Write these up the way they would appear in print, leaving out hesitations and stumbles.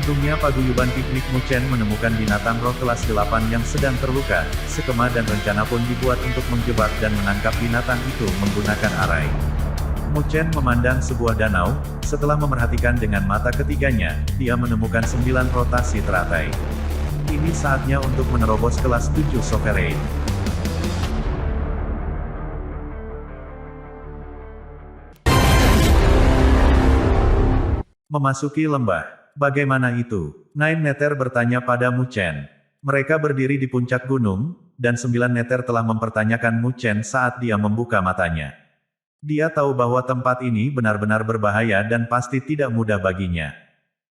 Untungnya paguyuban piknik Muchen menemukan binatang roh kelas 8 yang sedang terluka, skema dan rencana pun dibuat untuk menjebak dan menangkap binatang itu menggunakan arai. Muchen memandang sebuah danau, setelah memerhatikan dengan mata ketiganya, dia menemukan 9 rotasi teratai. Ini saatnya untuk menerobos kelas 7 Sovereign. Memasuki lembah. Bagaimana itu? Nine Nether bertanya pada Muchen. Mereka berdiri di puncak gunung, dan 9 Nether telah mempertanyakan Muchen saat dia membuka matanya. Dia tahu bahwa tempat ini benar-benar berbahaya dan pasti tidak mudah baginya.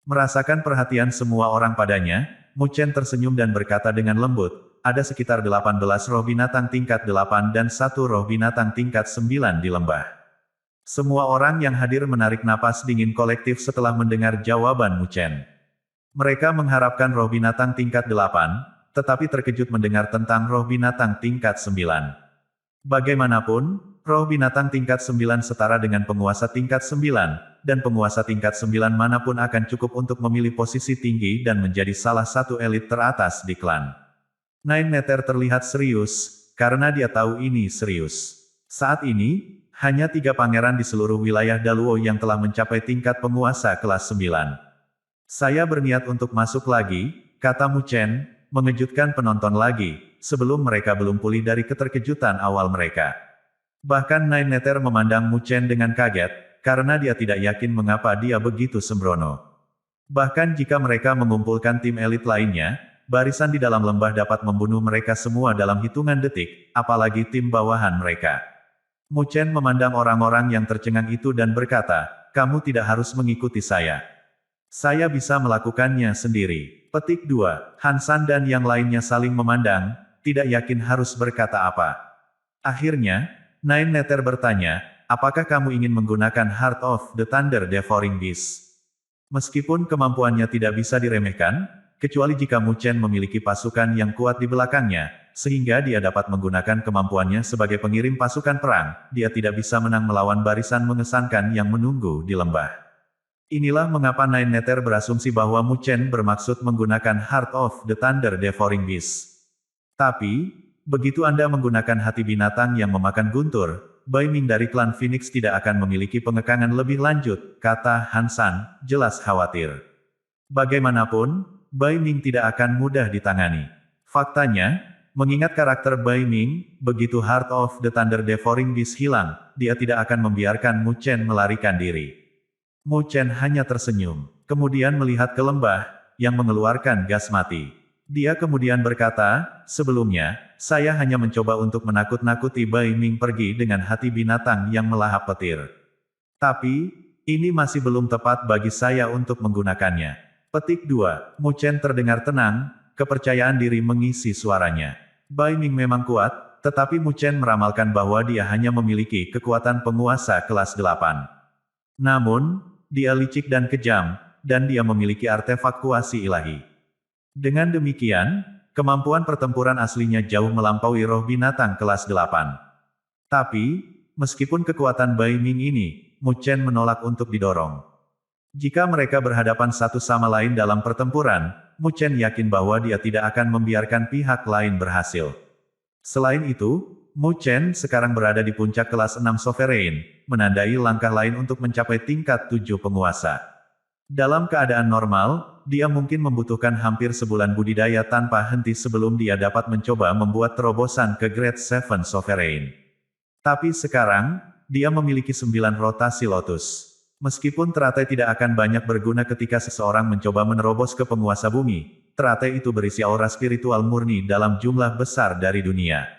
Merasakan perhatian semua orang padanya, Muchen tersenyum dan berkata dengan lembut, ada sekitar 18 roh binatang tingkat 8 dan 1 roh binatang tingkat 9 di lembah. Semua orang yang hadir menarik napas dingin kolektif setelah mendengar jawaban Muchen. Mereka mengharapkan roh binatang tingkat 8, tetapi terkejut mendengar tentang roh binatang tingkat 9. Bagaimanapun, roh binatang tingkat 9 setara dengan penguasa tingkat 9, dan penguasa tingkat 9 manapun akan cukup untuk memilih posisi tinggi dan menjadi salah satu elit teratas di klan. Nine Nether terlihat serius, karena dia tahu ini serius. Saat ini, hanya 3 pangeran di seluruh wilayah Daluo yang telah mencapai tingkat penguasa kelas 9. Saya berniat untuk masuk lagi, kata Muchen, mengejutkan penonton lagi, sebelum mereka belum pulih dari keterkejutan awal mereka. Bahkan Nine Nether memandang Muchen dengan kaget, karena dia tidak yakin mengapa dia begitu sembrono. Bahkan jika mereka mengumpulkan tim elit lainnya, barisan di dalam lembah dapat membunuh mereka semua dalam hitungan detik, apalagi tim bawahan mereka. Muchen memandang orang-orang yang tercengang itu dan berkata, kamu tidak harus mengikuti saya. Saya bisa melakukannya sendiri. Petik 2. Hansan dan yang lainnya saling memandang, tidak yakin harus berkata apa. Akhirnya, Nine Nether bertanya, apakah kamu ingin menggunakan Heart of the Thunder Devouring Beast? Meskipun kemampuannya tidak bisa diremehkan, kecuali jika Muchen memiliki pasukan yang kuat di belakangnya, sehingga dia dapat menggunakan kemampuannya sebagai pengirim pasukan perang, dia tidak bisa menang melawan barisan mengesankan yang menunggu di lembah. Inilah mengapa Nine Nether berasumsi bahwa Muchen bermaksud menggunakan Heart of the Thunder Devouring Beast. Tapi, begitu Anda menggunakan hati binatang yang memakan guntur, Bai Ming dari klan Phoenix tidak akan memiliki pengekangan lebih lanjut, kata Hansan, jelas khawatir. Bagaimanapun, Bai Ming tidak akan mudah ditangani. Faktanya, mengingat karakter Bai Ming, begitu Heart of the Thunder Devouring Beast hilang, dia tidak akan membiarkan Muchen melarikan diri. Muchen hanya tersenyum, kemudian melihat ke lembah, yang mengeluarkan gas mati. Dia kemudian berkata, sebelumnya, saya hanya mencoba untuk menakut-nakuti Bai Ming pergi dengan hati binatang yang melahap petir. Tapi, ini masih belum tepat bagi saya untuk menggunakannya. Petik 2. Muchen terdengar tenang, kepercayaan diri mengisi suaranya. Bai Ming memang kuat, tetapi Muchen meramalkan bahwa dia hanya memiliki kekuatan penguasa kelas 8. Namun, dia licik dan kejam, dan dia memiliki artefak kuasi ilahi. Dengan demikian, kemampuan pertempuran aslinya jauh melampaui roh binatang kelas 8. Tapi, meskipun kekuatan Bai Ming ini, Muchen menolak untuk didorong. Jika mereka berhadapan satu sama lain dalam pertempuran, Muchen yakin bahwa dia tidak akan membiarkan pihak lain berhasil. Selain itu, Muchen sekarang berada di puncak kelas 6 Sovereign, menandai langkah lain untuk mencapai tingkat 7 penguasa. Dalam keadaan normal, dia mungkin membutuhkan hampir sebulan budidaya tanpa henti sebelum dia dapat mencoba membuat terobosan ke Grade 7 Sovereign. Tapi sekarang, dia memiliki 9 rotasi Lotus. Meskipun teratai tidak akan banyak berguna ketika seseorang mencoba menerobos ke penguasa bumi, teratai itu berisi aura spiritual murni dalam jumlah besar dari dunia.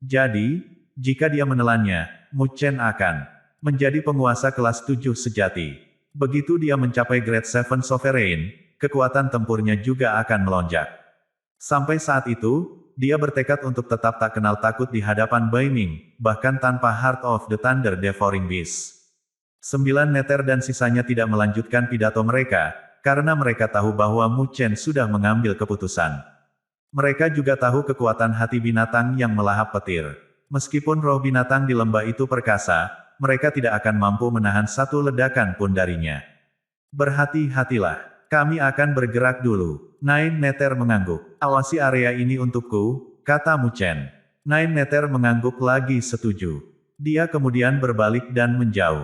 Jadi, jika dia menelannya, Muchen akan menjadi penguasa kelas 7 sejati. Begitu dia mencapai Grade 7 Sovereign, kekuatan tempurnya juga akan melonjak. Sampai saat itu, dia bertekad untuk tetap tak kenal takut di hadapan Bai Ming, bahkan tanpa Heart of the Thunder Devouring Beast. 9 Nether dan sisanya tidak melanjutkan pidato mereka, karena mereka tahu bahwa Muchen sudah mengambil keputusan. Mereka juga tahu kekuatan hati binatang yang melahap petir. Meskipun roh binatang di lembah itu perkasa, mereka tidak akan mampu menahan satu ledakan pun darinya. Berhati-hatilah. Kami akan bergerak dulu. Nine Nether mengangguk. Awasi area ini untukku, kata Mu Chen. Nine Nether mengangguk lagi setuju. Dia kemudian berbalik dan menjauh.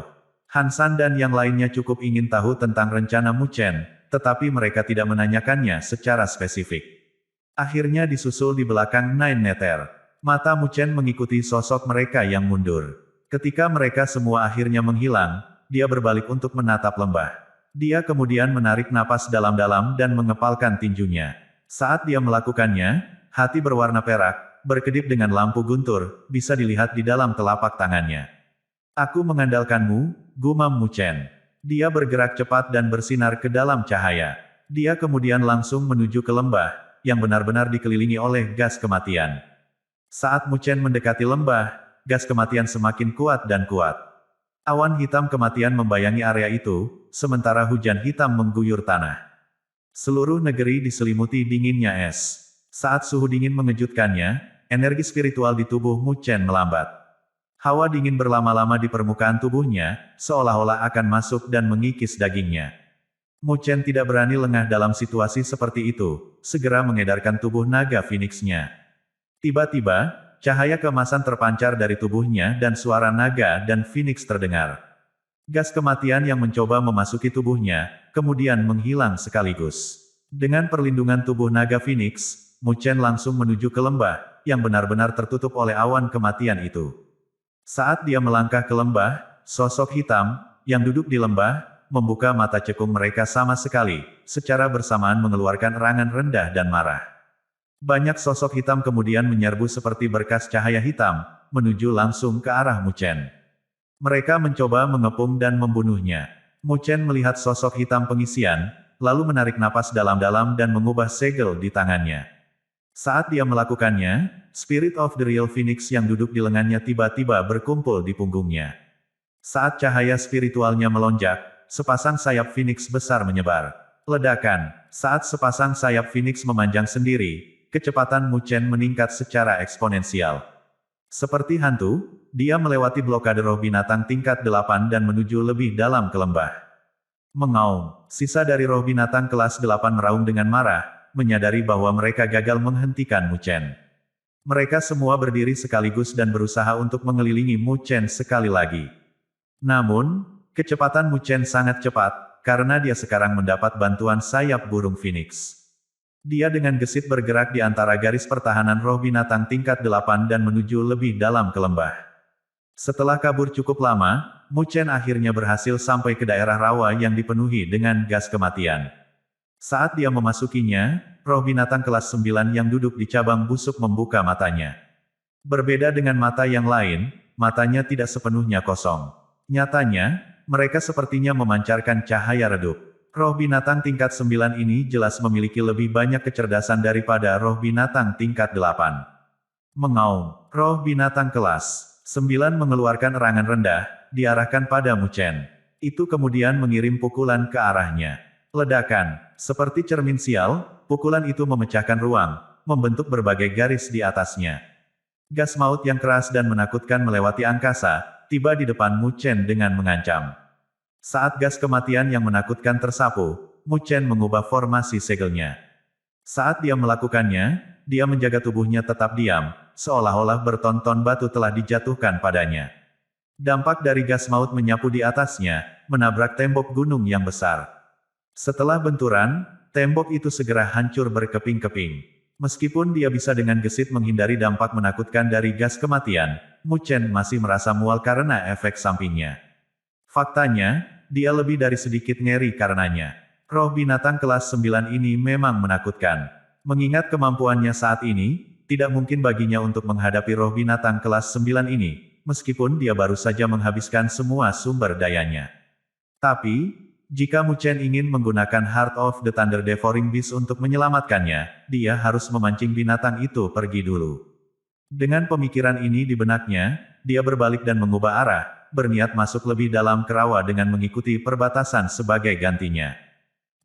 Han San dan yang lainnya cukup ingin tahu tentang rencana Mu Chen, tetapi mereka tidak menanyakannya secara spesifik. Akhirnya disusul di belakang Nine Nether. Mata Mu Chen mengikuti sosok mereka yang mundur. Ketika mereka semua akhirnya menghilang, dia berbalik untuk menatap lembah. Dia kemudian menarik napas dalam-dalam dan mengepalkan tinjunya. Saat dia melakukannya, hati berwarna perak, berkedip dengan lampu guntur, bisa dilihat di dalam telapak tangannya. Aku mengandalkanmu, gumam Mu Chen. Dia bergerak cepat dan bersinar ke dalam cahaya. Dia kemudian langsung menuju ke lembah, yang benar-benar dikelilingi oleh gas kematian. Saat Mu Chen mendekati lembah, gas kematian semakin kuat dan kuat. Awan hitam kematian membayangi area itu, sementara hujan hitam mengguyur tanah. Seluruh negeri diselimuti dinginnya es. Saat suhu dingin mengejutkannya, energi spiritual di tubuh Mu Chen melambat. Hawa dingin berlama-lama di permukaan tubuhnya, seolah-olah akan masuk dan mengikis dagingnya. Mu Chen tidak berani lengah dalam situasi seperti itu, segera mengedarkan tubuh naga Phoenix-nya. Tiba-tiba, cahaya keemasan terpancar dari tubuhnya dan suara naga dan Phoenix terdengar. Gas kematian yang mencoba memasuki tubuhnya, kemudian menghilang sekaligus. Dengan perlindungan tubuh naga Phoenix, Mu Chen langsung menuju ke lembah, yang benar-benar tertutup oleh awan kematian itu. Saat dia melangkah ke lembah, sosok hitam, yang duduk di lembah, membuka mata cekung mereka sama sekali, secara bersamaan mengeluarkan erangan rendah dan marah. Banyak sosok hitam kemudian menyerbu seperti berkas cahaya hitam, menuju langsung ke arah Mu Chen. Mereka mencoba mengepung dan membunuhnya. Mu Chen melihat sosok hitam pengisian, lalu menarik napas dalam-dalam dan mengubah segel di tangannya. Saat dia melakukannya, Spirit of the Real Phoenix yang duduk di lengannya tiba-tiba berkumpul di punggungnya. Saat cahaya spiritualnya melonjak, sepasang sayap Phoenix besar menyebar. Ledakan. Saat sepasang sayap Phoenix memanjang sendiri, kecepatan Mu Chen meningkat secara eksponensial. Seperti hantu, dia melewati blokade roh binatang tingkat 8 dan menuju lebih dalam ke lembah. Mengaum, sisa dari roh binatang kelas 8 meraung dengan marah, menyadari bahwa mereka gagal menghentikan Mu Chen. Mereka semua berdiri sekaligus dan berusaha untuk mengelilingi Mu Chen sekali lagi. Namun, kecepatan Mu Chen sangat cepat, karena dia sekarang mendapat bantuan sayap burung Phoenix. Dia dengan gesit bergerak di antara garis pertahanan roh binatang tingkat 8 dan menuju lebih dalam ke lembah. Setelah kabur cukup lama, Mu Chen akhirnya berhasil sampai ke daerah rawa yang dipenuhi dengan gas kematian. Saat dia memasukinya, roh binatang kelas 9 yang duduk di cabang busuk membuka matanya. Berbeda dengan mata yang lain, matanya tidak sepenuhnya kosong. Nyatanya, mereka sepertinya memancarkan cahaya redup. Roh binatang tingkat 9 ini jelas memiliki lebih banyak kecerdasan daripada roh binatang tingkat 8. Mengaum, roh binatang kelas 9 mengeluarkan erangan rendah, diarahkan pada Mu Chen. Itu kemudian mengirim pukulan ke arahnya. Ledakan, seperti cermin sial, pukulan itu memecahkan ruang, membentuk berbagai garis di atasnya. Gas maut yang keras dan menakutkan melewati angkasa, tiba di depan Mu Chen dengan mengancam. Saat gas kematian yang menakutkan tersapu, Mu Chen mengubah formasi segelnya. Saat dia melakukannya, dia menjaga tubuhnya tetap diam, seolah-olah berton-ton batu telah dijatuhkan padanya. Dampak dari gas maut menyapu di atasnya, menabrak tembok gunung yang besar. Setelah benturan, tembok itu segera hancur berkeping-keping. Meskipun dia bisa dengan gesit menghindari dampak menakutkan dari gas kematian, Mu Chen masih merasa mual karena efek sampingnya. Faktanya, dia lebih dari sedikit ngeri karenanya. Roh binatang kelas 9 ini memang menakutkan. Mengingat kemampuannya saat ini, tidak mungkin baginya untuk menghadapi roh binatang kelas 9 ini, meskipun dia baru saja menghabiskan semua sumber dayanya. Tapi, jika Mu Chen ingin menggunakan Heart of the Thunder Devouring Beast untuk menyelamatkannya, dia harus memancing binatang itu pergi dulu. Dengan pemikiran ini di benaknya, dia berbalik dan mengubah arah, berniat masuk lebih dalam ke rawa dengan mengikuti perbatasan sebagai gantinya.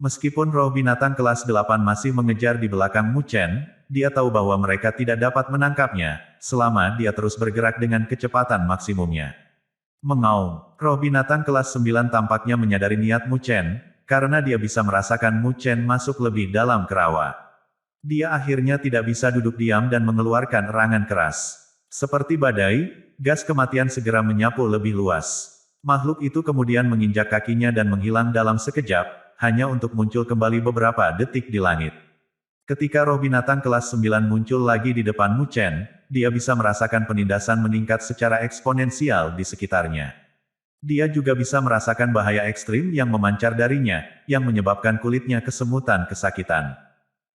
Meskipun roh binatang kelas 8 masih mengejar di belakang Mu Chen, dia tahu bahwa mereka tidak dapat menangkapnya, selama dia terus bergerak dengan kecepatan maksimumnya. Mengaum, roh binatang kelas 9 tampaknya menyadari niat Mu Chen, karena dia bisa merasakan Mu Chen masuk lebih dalam ke rawa. Dia akhirnya tidak bisa duduk diam dan mengeluarkan erangan keras. Seperti badai, gas kematian segera menyapu lebih luas. Makhluk itu kemudian menginjak kakinya dan menghilang dalam sekejap, hanya untuk muncul kembali beberapa detik di langit. Ketika roh binatang kelas 9 muncul lagi di depan Mu Chen, dia bisa merasakan penindasan meningkat secara eksponensial di sekitarnya. Dia juga bisa merasakan bahaya ekstrim yang memancar darinya, yang menyebabkan kulitnya kesemutan kesakitan.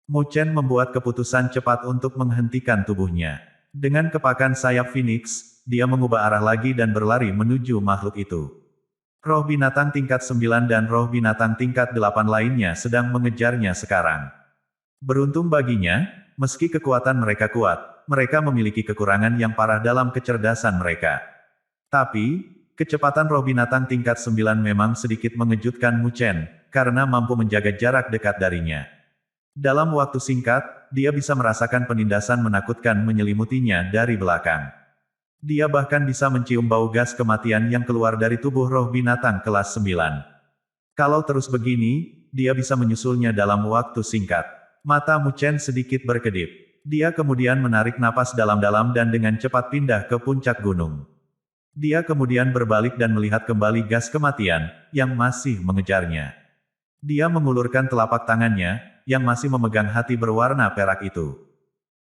Mu Chen membuat keputusan cepat untuk menghentikan tubuhnya. Dengan kepakan sayap Phoenix, dia mengubah arah lagi dan berlari menuju makhluk itu. Roh binatang tingkat 9 dan roh binatang tingkat 8 lainnya sedang mengejarnya sekarang. Beruntung baginya, meski kekuatan mereka kuat, mereka memiliki kekurangan yang parah dalam kecerdasan mereka. Tapi, kecepatan roh binatang tingkat 9 memang sedikit mengejutkan Mu Chen, karena mampu menjaga jarak dekat darinya. Dalam waktu singkat, dia bisa merasakan penindasan menakutkan menyelimutinya dari belakang. Dia bahkan bisa mencium bau gas kematian yang keluar dari tubuh roh binatang kelas 9. Kalau terus begini, dia bisa menyusulnya dalam waktu singkat. Mata Mu Chen sedikit berkedip. Dia kemudian menarik napas dalam-dalam dan dengan cepat pindah ke puncak gunung. Dia kemudian berbalik dan melihat kembali gas kematian, yang masih mengejarnya. Dia mengulurkan telapak tangannya, yang masih memegang hati berwarna perak itu.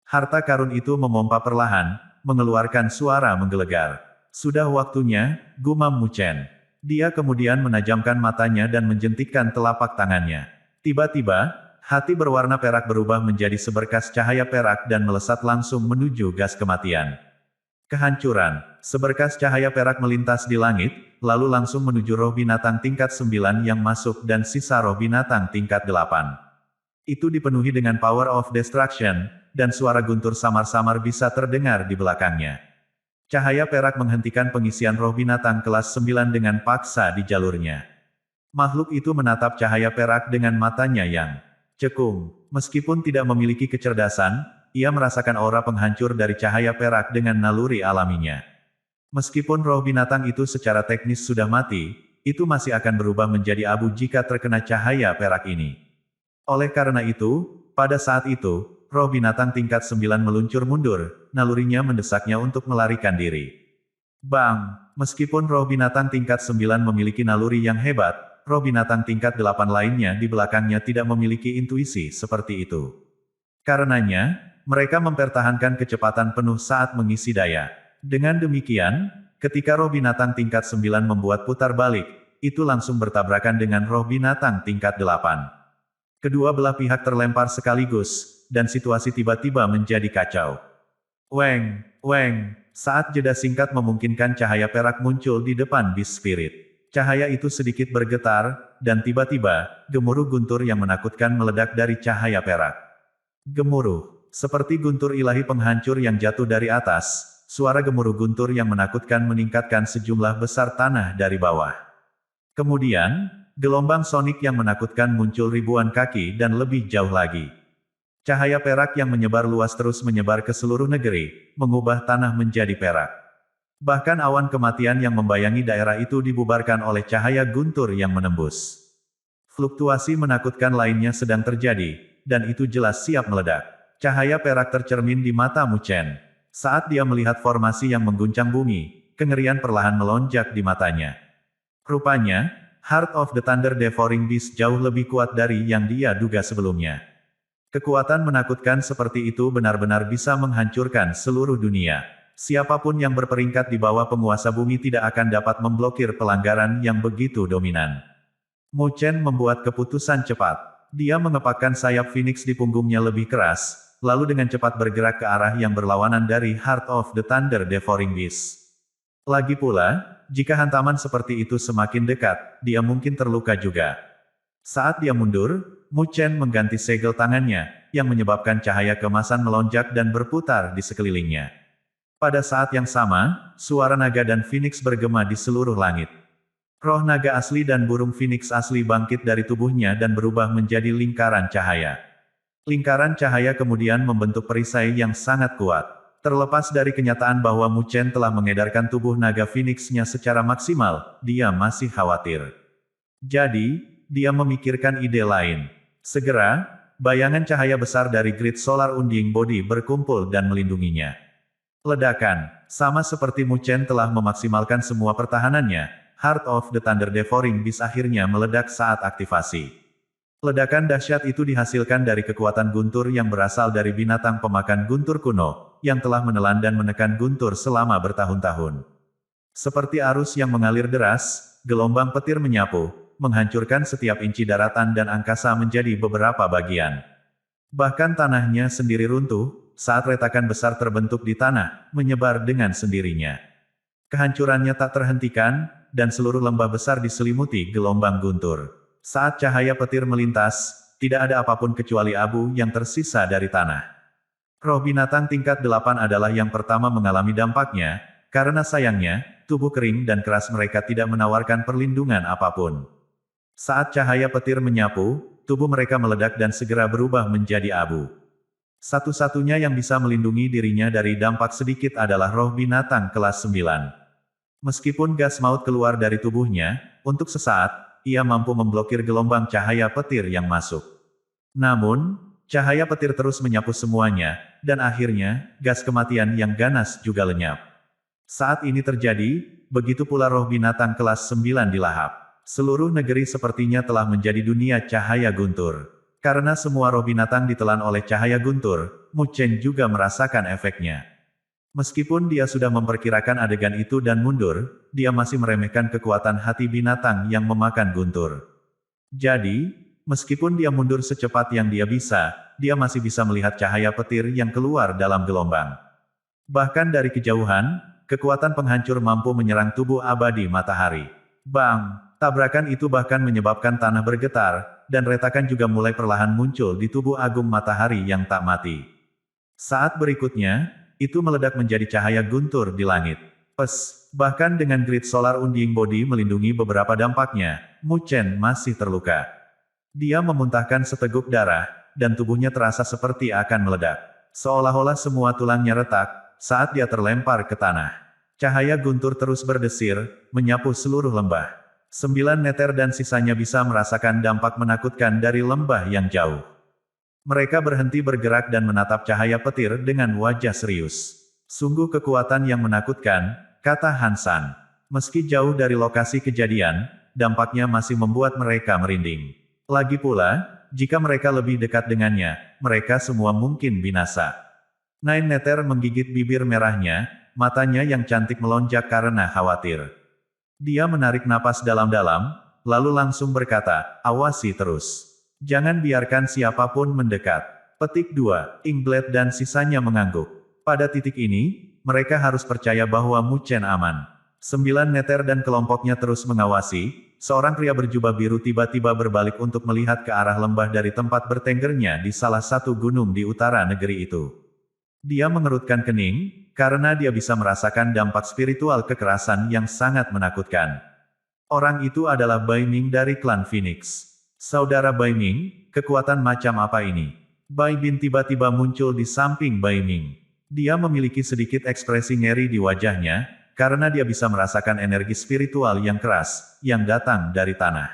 Harta karun itu memompa perlahan, mengeluarkan suara menggelegar. Sudah waktunya, gumam Mu Chen. Dia kemudian menajamkan matanya dan menjentikkan telapak tangannya. Tiba-tiba, hati berwarna perak berubah menjadi seberkas cahaya perak dan melesat langsung menuju gas kematian. Kehancuran. Seberkas cahaya perak melintas di langit, lalu langsung menuju roh binatang tingkat 9 yang masuk dan sisa roh binatang tingkat 8. Itu dipenuhi dengan power of destruction, dan suara guntur samar-samar bisa terdengar di belakangnya. Cahaya perak menghentikan pengisian roh binatang kelas 9 dengan paksa di jalurnya. Makhluk itu menatap cahaya perak dengan matanya yang cekung. Meskipun tidak memiliki kecerdasan, ia merasakan aura penghancur dari cahaya perak dengan naluri alaminya. Meskipun roh binatang itu secara teknis sudah mati, itu masih akan berubah menjadi abu jika terkena cahaya perak ini. Oleh karena itu, pada saat itu, roh binatang tingkat 9 meluncur mundur, nalurinya mendesaknya untuk melarikan diri. Bang! Meskipun roh binatang tingkat 9 memiliki naluri yang hebat, roh binatang tingkat 8 lainnya di belakangnya tidak memiliki intuisi seperti itu. Karenanya, mereka mempertahankan kecepatan penuh saat mengisi daya. Dengan demikian, ketika roh binatang tingkat 9 membuat putar balik, itu langsung bertabrakan dengan roh binatang tingkat 8. Kedua belah pihak terlempar sekaligus, dan situasi tiba-tiba menjadi kacau. Weng, weng, saat jeda singkat memungkinkan cahaya perak muncul di depan Beast Spirit. Cahaya itu sedikit bergetar, dan tiba-tiba, gemuruh guntur yang menakutkan meledak dari cahaya perak. Gemuruh. Seperti guntur ilahi penghancur yang jatuh dari atas, suara gemuruh guntur yang menakutkan meningkatkan sejumlah besar tanah dari bawah. Kemudian, gelombang sonik yang menakutkan muncul ribuan kaki dan lebih jauh lagi. Cahaya perak yang menyebar luas terus menyebar ke seluruh negeri, mengubah tanah menjadi perak. Bahkan awan kematian yang membayangi daerah itu dibubarkan oleh cahaya guntur yang menembus. Fluktuasi menakutkan lainnya sedang terjadi, dan itu jelas siap meledak. Cahaya perak tercermin di mata Mu Chen. Saat dia melihat formasi yang mengguncang bumi, kengerian perlahan melonjak di matanya. Rupanya, Heart of the Thunder Devouring Beast jauh lebih kuat dari yang dia duga sebelumnya. Kekuatan menakutkan seperti itu benar-benar bisa menghancurkan seluruh dunia. Siapapun yang berperingkat di bawah penguasa bumi tidak akan dapat memblokir pelanggaran yang begitu dominan. Mu Chen membuat keputusan cepat. Dia mengepakkan sayap Phoenix di punggungnya lebih keras, lalu dengan cepat bergerak ke arah yang berlawanan dari Heart of the Thunder Devouring Beast. Lagi pula, jika hantaman seperti itu semakin dekat, dia mungkin terluka juga. Saat dia mundur, Mu Chen mengganti segel tangannya, yang menyebabkan cahaya keemasan melonjak dan berputar di sekelilingnya. Pada saat yang sama, suara naga dan Phoenix bergema di seluruh langit. Roh naga asli dan burung Phoenix asli bangkit dari tubuhnya dan berubah menjadi lingkaran cahaya. Lingkaran cahaya kemudian membentuk perisai yang sangat kuat. Terlepas dari kenyataan bahwa Mu Chen telah mengedarkan tubuh naga Phoenix-nya secara maksimal, dia masih khawatir. Jadi, dia memikirkan ide lain. Segera, bayangan cahaya besar dari grid solar Unding Body berkumpul dan melindunginya. Ledakan, sama seperti Mu Chen telah memaksimalkan semua pertahanannya, Heart of the Thunder Devouring Beast akhirnya meledak saat aktivasi. Ledakan dahsyat itu dihasilkan dari kekuatan guntur yang berasal dari binatang pemakan guntur kuno, yang telah menelan dan menekan guntur selama bertahun-tahun. Seperti arus yang mengalir deras, gelombang petir menyapu, menghancurkan setiap inci daratan dan angkasa menjadi beberapa bagian. Bahkan tanahnya sendiri runtuh, saat retakan besar terbentuk di tanah, menyebar dengan sendirinya. Kehancurannya tak terhentikan, dan seluruh lembah besar diselimuti gelombang guntur. Saat cahaya petir melintas, tidak ada apapun kecuali abu yang tersisa dari tanah. Roh binatang tingkat 8 adalah yang pertama mengalami dampaknya, karena sayangnya, tubuh kering dan keras mereka tidak menawarkan perlindungan apapun. Saat cahaya petir menyapu, tubuh mereka meledak dan segera berubah menjadi abu. Satu-satunya yang bisa melindungi dirinya dari dampak sedikit adalah roh binatang kelas 9. Meskipun gas maut keluar dari tubuhnya, untuk sesaat, ia mampu memblokir gelombang cahaya petir yang masuk. Namun, cahaya petir terus menyapu semuanya, dan akhirnya, gas kematian yang ganas juga lenyap. Saat ini terjadi, begitu pula roh binatang kelas 9 dilahap. Seluruh negeri sepertinya telah menjadi dunia cahaya guntur. Karena semua roh binatang ditelan oleh cahaya guntur, Mu Chen juga merasakan efeknya. Meskipun dia sudah memperkirakan adegan itu dan mundur, dia masih meremehkan kekuatan hati binatang yang memakan guntur. Jadi, meskipun dia mundur secepat yang dia masih bisa melihat cahaya petir yang keluar dalam gelombang. Bahkan dari kejauhan, kekuatan penghancur mampu menyerang tubuh abadi matahari. Bang! Tabrakan itu bahkan menyebabkan tanah bergetar, dan retakan juga mulai perlahan muncul di tubuh agung matahari yang tak mati. Saat berikutnya, itu meledak menjadi cahaya guntur di langit. Bahkan dengan grid solar Unding Body melindungi beberapa dampaknya, Mu Chen masih terluka. Dia memuntahkan seteguk darah, dan tubuhnya terasa seperti akan meledak. Seolah-olah semua tulangnya retak, saat dia terlempar ke tanah. Cahaya guntur terus berdesir, menyapu seluruh lembah. 9 neter dan sisanya bisa merasakan dampak menakutkan dari lembah yang jauh. Mereka berhenti bergerak dan menatap cahaya petir dengan wajah serius. Sungguh kekuatan yang menakutkan, kata Hansan. Meski jauh dari lokasi kejadian, dampaknya masih membuat mereka merinding. Lagi pula, jika mereka lebih dekat dengannya, mereka semua mungkin binasa. Nine Neter menggigit bibir merahnya, matanya yang cantik melonjak karena khawatir. Dia menarik napas dalam-dalam, lalu langsung berkata, awasi terus. Jangan biarkan siapapun mendekat. Petik 2, Ingblade dan sisanya mengangguk. Pada titik ini, mereka harus percaya bahwa Mu Chen aman. 9 neter dan kelompoknya terus mengawasi, seorang pria berjubah biru tiba-tiba berbalik untuk melihat ke arah lembah dari tempat bertenggernya di salah satu gunung di utara negeri itu. Dia mengerutkan kening, karena dia bisa merasakan dampak spiritual kekerasan yang sangat menakutkan. Orang itu adalah Bai Ming dari klan Phoenix. Saudara Bai Ming, kekuatan macam apa ini? Bai Bin tiba-tiba muncul di samping Bai Ming. Dia memiliki sedikit ekspresi ngeri di wajahnya, karena dia bisa merasakan energi spiritual yang keras, yang datang dari tanah.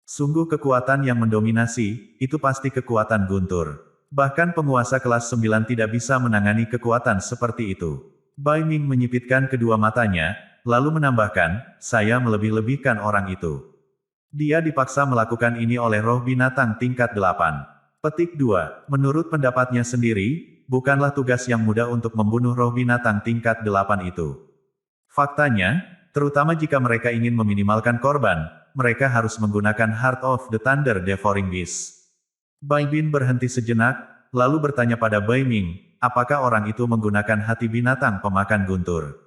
Sungguh kekuatan yang mendominasi, itu pasti kekuatan guntur. Bahkan penguasa kelas 9 tidak bisa menangani kekuatan seperti itu. Bai Ming menyipitkan kedua matanya, lalu menambahkan, saya melebih-lebihkan orang itu. Dia dipaksa melakukan ini oleh roh binatang tingkat 8. Petik 2, menurut pendapatnya sendiri, bukanlah tugas yang mudah untuk membunuh roh binatang tingkat 8 itu. Faktanya, terutama jika mereka ingin meminimalkan korban, mereka harus menggunakan Heart of the Thunder Devouring Beast. Bai Bin berhenti sejenak, lalu bertanya pada Bai Ming, apakah orang itu menggunakan hati binatang pemakan guntur?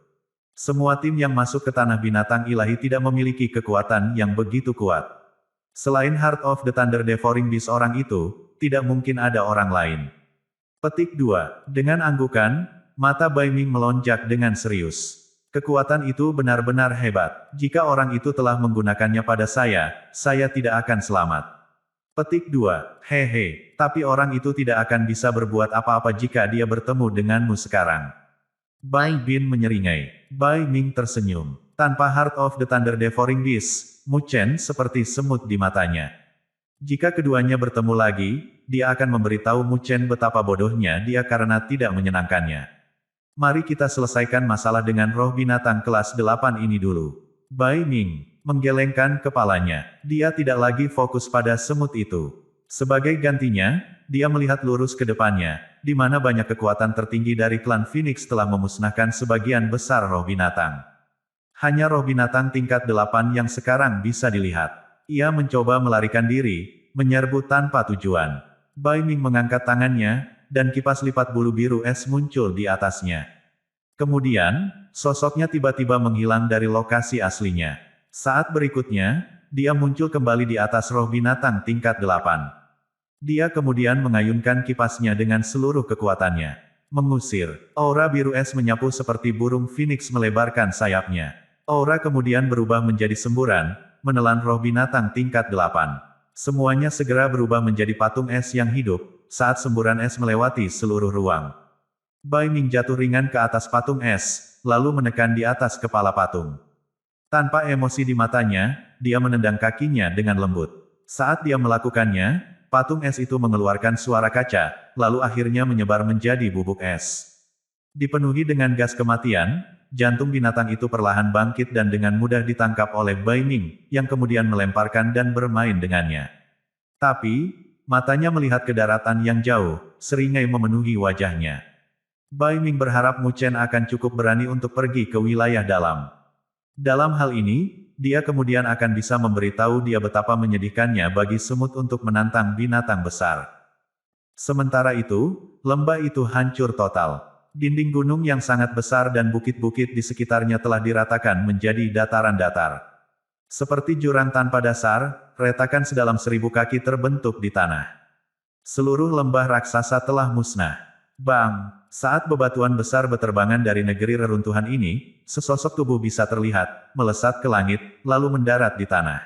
Semua tim yang masuk ke tanah binatang ilahi tidak memiliki kekuatan yang begitu kuat. Selain Heart of the Thunder Devouring Beast orang itu, tidak mungkin ada orang lain. Petik 2. Dengan anggukan, mata Bai Ming melonjak dengan serius. Kekuatan itu benar-benar hebat. Jika orang itu telah menggunakannya pada saya tidak akan selamat. Petik 2. Hehe, tapi orang itu tidak akan bisa berbuat apa-apa jika dia bertemu denganmu sekarang. Bai Bin menyeringai. Bai Ming tersenyum. Tanpa Heart of the Thunder Devouring Beast, Mu Chen seperti semut di matanya. Jika keduanya bertemu lagi, dia akan memberitahu Mu Chen betapa bodohnya dia karena tidak menyenangkannya. Mari kita selesaikan masalah dengan roh binatang kelas 8 ini dulu. Bai Ming menggelengkan kepalanya. Dia tidak lagi fokus pada semut itu. Sebagai gantinya, dia melihat lurus ke depannya, di mana banyak kekuatan tertinggi dari klan Phoenix telah memusnahkan sebagian besar roh binatang. Hanya roh binatang tingkat 8 yang sekarang bisa dilihat. Ia mencoba melarikan diri, menyerbu tanpa tujuan. Bai Ming mengangkat tangannya, dan kipas lipat bulu biru es muncul di atasnya. Kemudian, sosoknya tiba-tiba menghilang dari lokasi aslinya. Saat berikutnya, dia muncul kembali di atas roh binatang tingkat 8. Dia kemudian mengayunkan kipasnya dengan seluruh kekuatannya. Mengusir, aura biru es menyapu seperti burung Phoenix melebarkan sayapnya. Aura kemudian berubah menjadi semburan, menelan roh binatang tingkat 8. Semuanya segera berubah menjadi patung es yang hidup, saat semburan es melewati seluruh ruang. Bai Ming jatuh ringan ke atas patung es, lalu menekan di atas kepala patung. Tanpa emosi di matanya, dia menendang kakinya dengan lembut. Saat dia melakukannya, patung es itu mengeluarkan suara kaca, lalu akhirnya menyebar menjadi bubuk es. Dipenuhi dengan gas kematian, jantung binatang itu perlahan bangkit dan dengan mudah ditangkap oleh Bai Ming, yang kemudian melemparkan dan bermain dengannya. Tapi, matanya melihat ke daratan yang jauh, seringai memenuhi wajahnya. Bai Ming berharap Mu Chen akan cukup berani untuk pergi ke wilayah dalam. Dalam hal ini, dia kemudian akan bisa memberitahu dia betapa menyedihkannya bagi semut untuk menantang binatang besar. Sementara itu, lembah itu hancur total. Dinding gunung yang sangat besar dan bukit-bukit di sekitarnya telah diratakan menjadi dataran datar. Seperti jurang tanpa dasar, retakan sedalam 1000 kaki terbentuk di tanah. Seluruh lembah raksasa telah musnah. Bang! Saat bebatuan besar beterbangan dari negeri reruntuhan ini, sesosok tubuh bisa terlihat, melesat ke langit, lalu mendarat di tanah.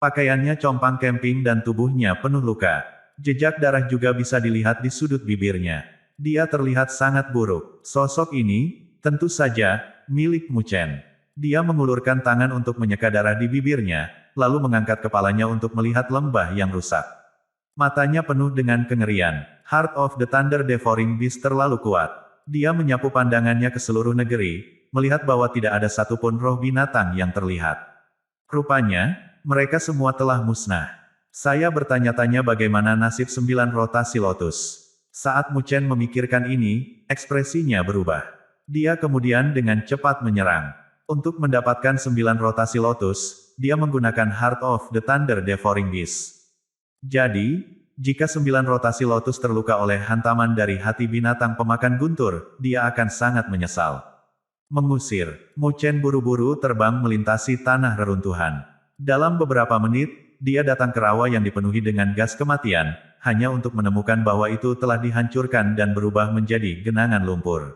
Pakaiannya compang camping dan tubuhnya penuh luka. Jejak darah juga bisa dilihat di sudut bibirnya. Dia terlihat sangat buruk. Sosok ini, tentu saja, milik Mu Chen. Dia mengulurkan tangan untuk menyeka darah di bibirnya, lalu mengangkat kepalanya untuk melihat lembah yang rusak. Matanya penuh dengan kengerian. Heart of the Thunder Devouring Beast terlalu kuat. Dia menyapu pandangannya ke seluruh negeri, melihat bahwa tidak ada satupun roh binatang yang terlihat. Rupanya, mereka semua telah musnah. Saya bertanya-tanya bagaimana nasib 9 rotasi lotus. Saat Mu Chen memikirkan ini, ekspresinya berubah. Dia kemudian dengan cepat menyerang. Untuk mendapatkan 9 rotasi lotus, dia menggunakan Heart of the Thunder Devouring Beast. Jadi, jika 9 rotasi lotus terluka oleh hantaman dari hati binatang pemakan guntur, dia akan sangat menyesal. Mengusir, Mu Chen buru-buru terbang melintasi tanah reruntuhan. Dalam beberapa menit, dia datang ke rawa yang dipenuhi dengan gas kematian, hanya untuk menemukan bahwa itu telah dihancurkan dan berubah menjadi genangan lumpur.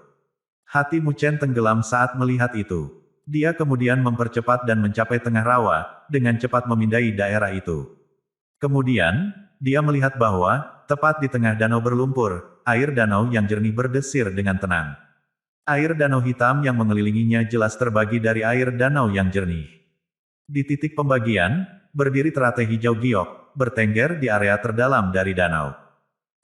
Hati Mu Chen tenggelam saat melihat itu. Dia kemudian mempercepat dan mencapai tengah rawa, dengan cepat memindai daerah itu. Kemudian, dia melihat bahwa, tepat di tengah danau berlumpur, air danau yang jernih berdesir dengan tenang. Air danau hitam yang mengelilinginya jelas terbagi dari air danau yang jernih. Di titik pembagian, berdiri teratai hijau giok, bertengger di area terdalam dari danau.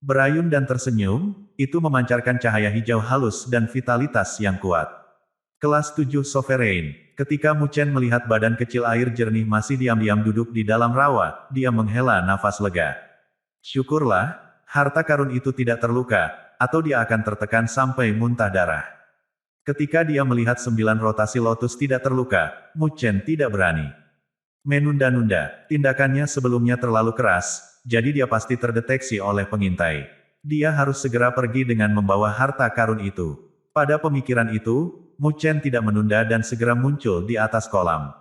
Berayun dan tersenyum, itu memancarkan cahaya hijau halus dan vitalitas yang kuat. Kelas 7 Sovereign. Ketika Mu Chen melihat badan kecil air jernih masih diam-diam duduk di dalam rawa, dia menghela nafas lega. Syukurlah, harta karun itu tidak terluka, atau dia akan tertekan sampai muntah darah. Ketika dia melihat 9 rotasi lotus tidak terluka, Mu Chen tidak berani menunda-nunda. Tindakannya sebelumnya terlalu keras, jadi dia pasti terdeteksi oleh pengintai. Dia harus segera pergi dengan membawa harta karun itu. Pada pemikiran itu, Mu Chen tidak menunda dan segera muncul di atas kolam.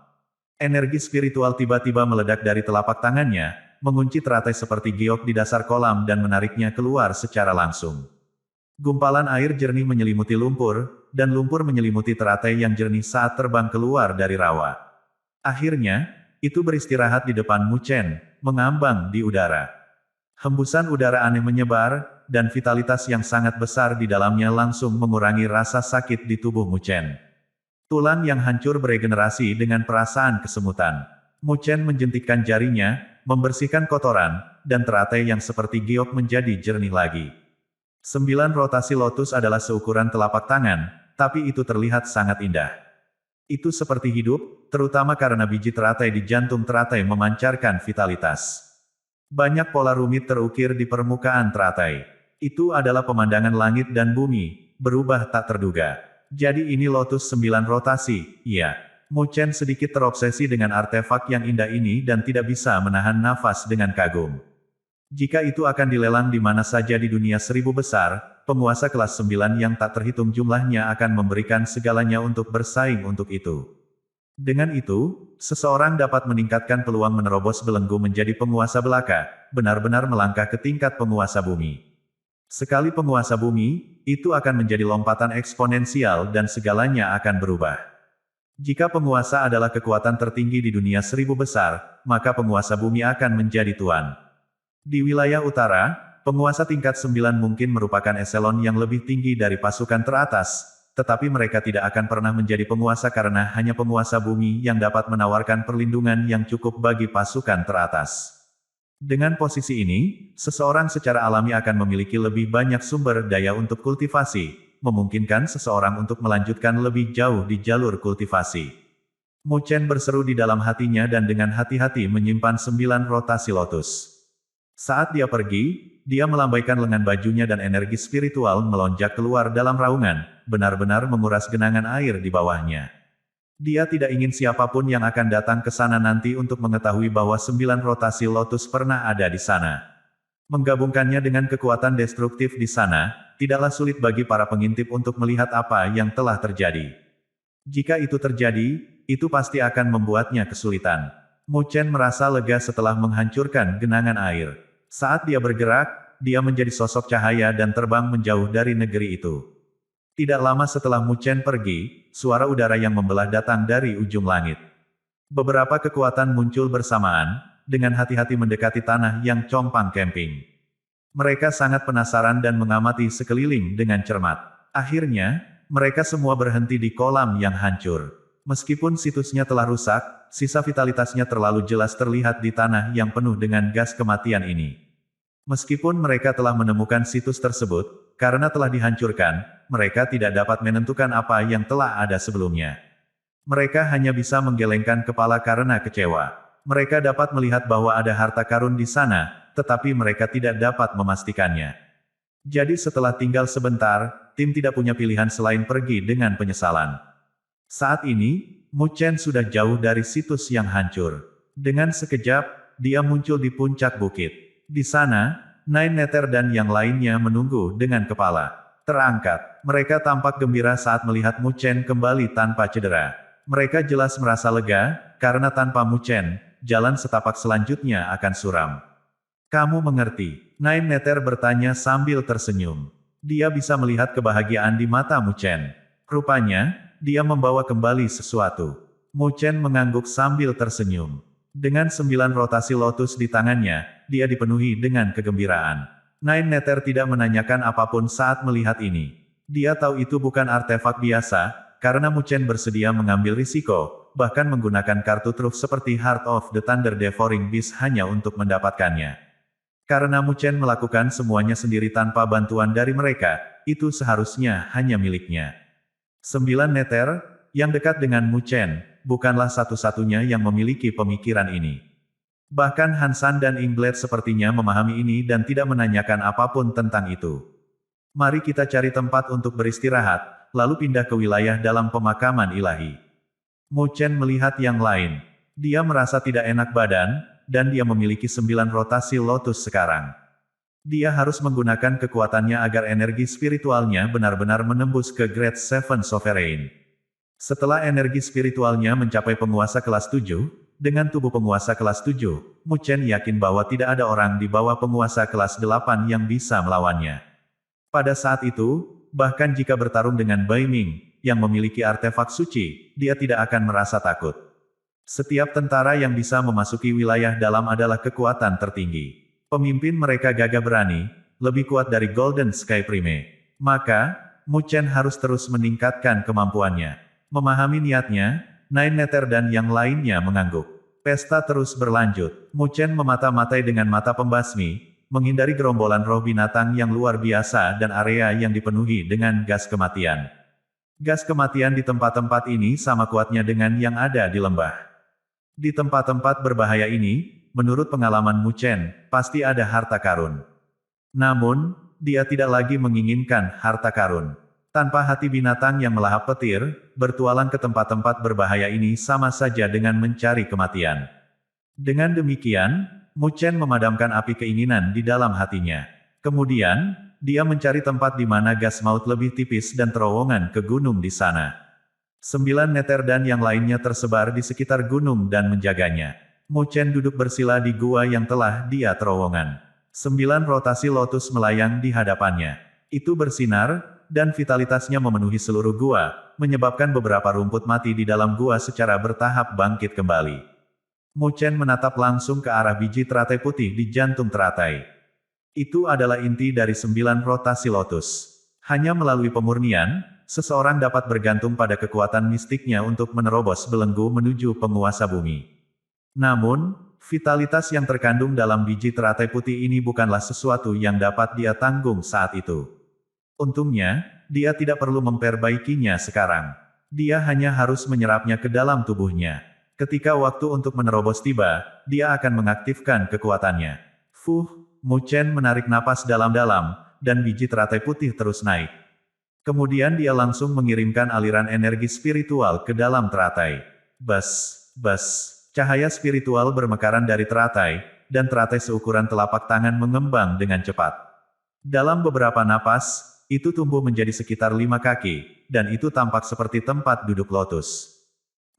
Energi spiritual tiba-tiba meledak dari telapak tangannya, mengunci teratai seperti giok di dasar kolam dan menariknya keluar secara langsung. Gumpalan air jernih menyelimuti lumpur, dan lumpur menyelimuti teratai yang jernih saat terbang keluar dari rawa. Akhirnya, itu beristirahat di depan Mu Chen, mengambang di udara. Hembusan udara aneh menyebar, dan vitalitas yang sangat besar di dalamnya langsung mengurangi rasa sakit di tubuh Mu Chen. Tulang yang hancur beregenerasi dengan perasaan kesemutan. Mu Chen menjentikkan jarinya, membersihkan kotoran, dan teratai yang seperti giok menjadi jernih lagi. 9 rotasi lotus adalah seukuran telapak tangan, tapi itu terlihat sangat indah. Itu seperti hidup, terutama karena biji teratai di jantung teratai memancarkan vitalitas. Banyak pola rumit terukir di permukaan teratai. Itu adalah pemandangan langit dan bumi, berubah tak terduga. Jadi ini lotus 9 rotasi, iya. Mu Chen sedikit terobsesi dengan artefak yang indah ini dan tidak bisa menahan nafas dengan kagum. Jika itu akan dilelang di mana saja di dunia 1000 besar, penguasa kelas 9 yang tak terhitung jumlahnya akan memberikan segalanya untuk bersaing untuk itu. Dengan itu, seseorang dapat meningkatkan peluang menerobos belenggu menjadi penguasa belaka, benar-benar melangkah ke tingkat penguasa bumi. Sekali penguasa bumi, itu akan menjadi lompatan eksponensial dan segalanya akan berubah. Jika penguasa adalah kekuatan tertinggi di dunia 1000 besar, maka penguasa bumi akan menjadi tuan. Di wilayah utara, penguasa tingkat 9 mungkin merupakan eselon yang lebih tinggi dari pasukan teratas, tetapi mereka tidak akan pernah menjadi penguasa karena hanya penguasa bumi yang dapat menawarkan perlindungan yang cukup bagi pasukan teratas. Dengan posisi ini, seseorang secara alami akan memiliki lebih banyak sumber daya untuk kultivasi, memungkinkan seseorang untuk melanjutkan lebih jauh di jalur kultivasi. Mu Chen berseru di dalam hatinya dan dengan hati-hati menyimpan 9 rotasi lotus. Saat dia pergi, dia melambaikan lengan bajunya dan energi spiritual melonjak keluar dalam raungan, benar-benar menguras genangan air di bawahnya. Dia tidak ingin siapapun yang akan datang ke sana nanti untuk mengetahui bahwa 9 rotasi lotus pernah ada di sana. Menggabungkannya dengan kekuatan destruktif di sana, tidaklah sulit bagi para pengintip untuk melihat apa yang telah terjadi. Jika itu terjadi, itu pasti akan membuatnya kesulitan. Mu Chen merasa lega setelah menghancurkan genangan air. Saat dia bergerak, dia menjadi sosok cahaya dan terbang menjauh dari negeri itu. Tidak lama setelah Mu Chen pergi, suara udara yang membelah datang dari ujung langit. Beberapa kekuatan muncul bersamaan, dengan hati-hati mendekati tanah yang compang camping. Mereka sangat penasaran dan mengamati sekeliling dengan cermat. Akhirnya, mereka semua berhenti di kolam yang hancur. Meskipun situsnya telah rusak, sisa vitalitasnya terlalu jelas terlihat di tanah yang penuh dengan gas kematian ini. Meskipun mereka telah menemukan situs tersebut, karena telah dihancurkan, mereka tidak dapat menentukan apa yang telah ada sebelumnya. Mereka hanya bisa menggelengkan kepala karena kecewa. Mereka dapat melihat bahwa ada harta karun di sana, tetapi mereka tidak dapat memastikannya. Jadi setelah tinggal sebentar, tim tidak punya pilihan selain pergi dengan penyesalan. Saat ini, Mu Chen sudah jauh dari situs yang hancur. Dengan sekejap, dia muncul di puncak bukit. Di sana, Nine Nether dan yang lainnya menunggu dengan kepala terangkat. Mereka tampak gembira saat melihat Mu Chen kembali tanpa cedera. Mereka jelas merasa lega, karena tanpa Mu Chen, jalan setapak selanjutnya akan suram. Kamu mengerti? Nine Nether bertanya sambil tersenyum. Dia bisa melihat kebahagiaan di mata Mu Chen. Rupanya, dia membawa kembali sesuatu. Mu Chen mengangguk sambil tersenyum. Dengan 9 rotasi lotus di tangannya, dia dipenuhi dengan kegembiraan. Nine Nether tidak menanyakan apapun saat melihat ini. Dia tahu itu bukan artefak biasa, karena Mu Chen bersedia mengambil risiko, bahkan menggunakan kartu truf seperti Heart of the Thunder Devouring Beast hanya untuk mendapatkannya. Karena Mu Chen melakukan semuanya sendiri tanpa bantuan dari mereka, itu seharusnya hanya miliknya. 9 Nether, yang dekat dengan Mu Chen, bukanlah satu-satunya yang memiliki pemikiran ini. Bahkan Han San dan Ingblade sepertinya memahami ini dan tidak menanyakan apapun tentang itu. Mari kita cari tempat untuk beristirahat, lalu pindah ke wilayah dalam pemakaman ilahi. Mu Chen melihat yang lain. Dia merasa tidak enak badan, dan dia memiliki 9 rotasi lotus sekarang. Dia harus menggunakan kekuatannya agar energi spiritualnya benar-benar menembus ke Grade 7 Sovereign. Setelah energi spiritualnya mencapai penguasa kelas 7, dengan tubuh penguasa kelas 7, Mu Chen yakin bahwa tidak ada orang di bawah penguasa kelas 8 yang bisa melawannya. Pada saat itu, bahkan jika bertarung dengan Bai Ming, yang memiliki artefak suci, dia tidak akan merasa takut. Setiap tentara yang bisa memasuki wilayah dalam adalah kekuatan tertinggi. Pemimpin mereka gagah berani, lebih kuat dari Golden Sky Prime. Maka, Mu Chen harus terus meningkatkan kemampuannya. Memahami niatnya, Nine Nether dan yang lainnya mengangguk. Pesta terus berlanjut. Mu Chen memata-matai dengan mata pembasmi, menghindari gerombolan roh binatang yang luar biasa dan area yang dipenuhi dengan gas kematian. Gas kematian di tempat-tempat ini sama kuatnya dengan yang ada di lembah. Di tempat-tempat berbahaya ini, menurut pengalaman Mu Chen, pasti ada harta karun. Namun, dia tidak lagi menginginkan harta karun. Tanpa hati binatang yang melahap petir, bertualang ke tempat-tempat berbahaya ini sama saja dengan mencari kematian. Dengan demikian, Mu Chen memadamkan api keinginan di dalam hatinya. Kemudian, dia mencari tempat di mana gas maut lebih tipis dan terowongan ke gunung di sana. 9 neter dan yang lainnya tersebar di sekitar gunung dan menjaganya. Mu Chen duduk bersila di gua yang telah dia terowongan. 9 rotasi lotus melayang di hadapannya. Itu bersinar, dan vitalitasnya memenuhi seluruh gua, menyebabkan beberapa rumput mati di dalam gua secara bertahap bangkit kembali. Mu Chen menatap langsung ke arah biji teratai putih di jantung teratai. Itu adalah inti dari 9 rotasi lotus. Hanya melalui pemurnian, seseorang dapat bergantung pada kekuatan mistiknya untuk menerobos belenggu menuju penguasa bumi. Namun, vitalitas yang terkandung dalam biji teratai putih ini bukanlah sesuatu yang dapat dia tanggung saat itu. Untungnya, dia tidak perlu memperbaikinya sekarang. Dia hanya harus menyerapnya ke dalam tubuhnya. Ketika waktu untuk menerobos tiba, dia akan mengaktifkan kekuatannya. Mu Chen menarik napas dalam-dalam, dan biji teratai putih terus naik. Kemudian dia langsung mengirimkan aliran energi spiritual ke dalam teratai. Cahaya spiritual bermekaran dari teratai, dan teratai seukuran telapak tangan mengembang dengan cepat. Dalam beberapa napas, itu tumbuh menjadi sekitar 5 kaki, dan itu tampak seperti tempat duduk lotus.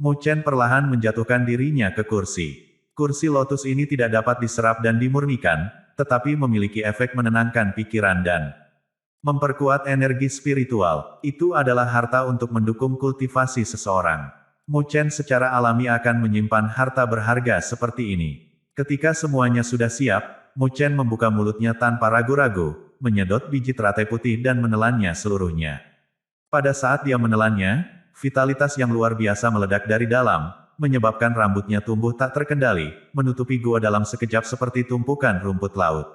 Mu Chen perlahan menjatuhkan dirinya ke kursi. Kursi lotus ini tidak dapat diserap dan dimurnikan, tetapi memiliki efek menenangkan pikiran dan memperkuat energi spiritual. Itu adalah harta untuk mendukung kultivasi seseorang. Mu Chen secara alami akan menyimpan harta berharga seperti ini. Ketika semuanya sudah siap, Mu Chen membuka mulutnya tanpa ragu-ragu, menyedot biji teratai putih dan menelannya seluruhnya. Pada saat dia menelannya, vitalitas yang luar biasa meledak dari dalam, menyebabkan rambutnya tumbuh tak terkendali, menutupi gua dalam sekejap seperti tumpukan rumput laut.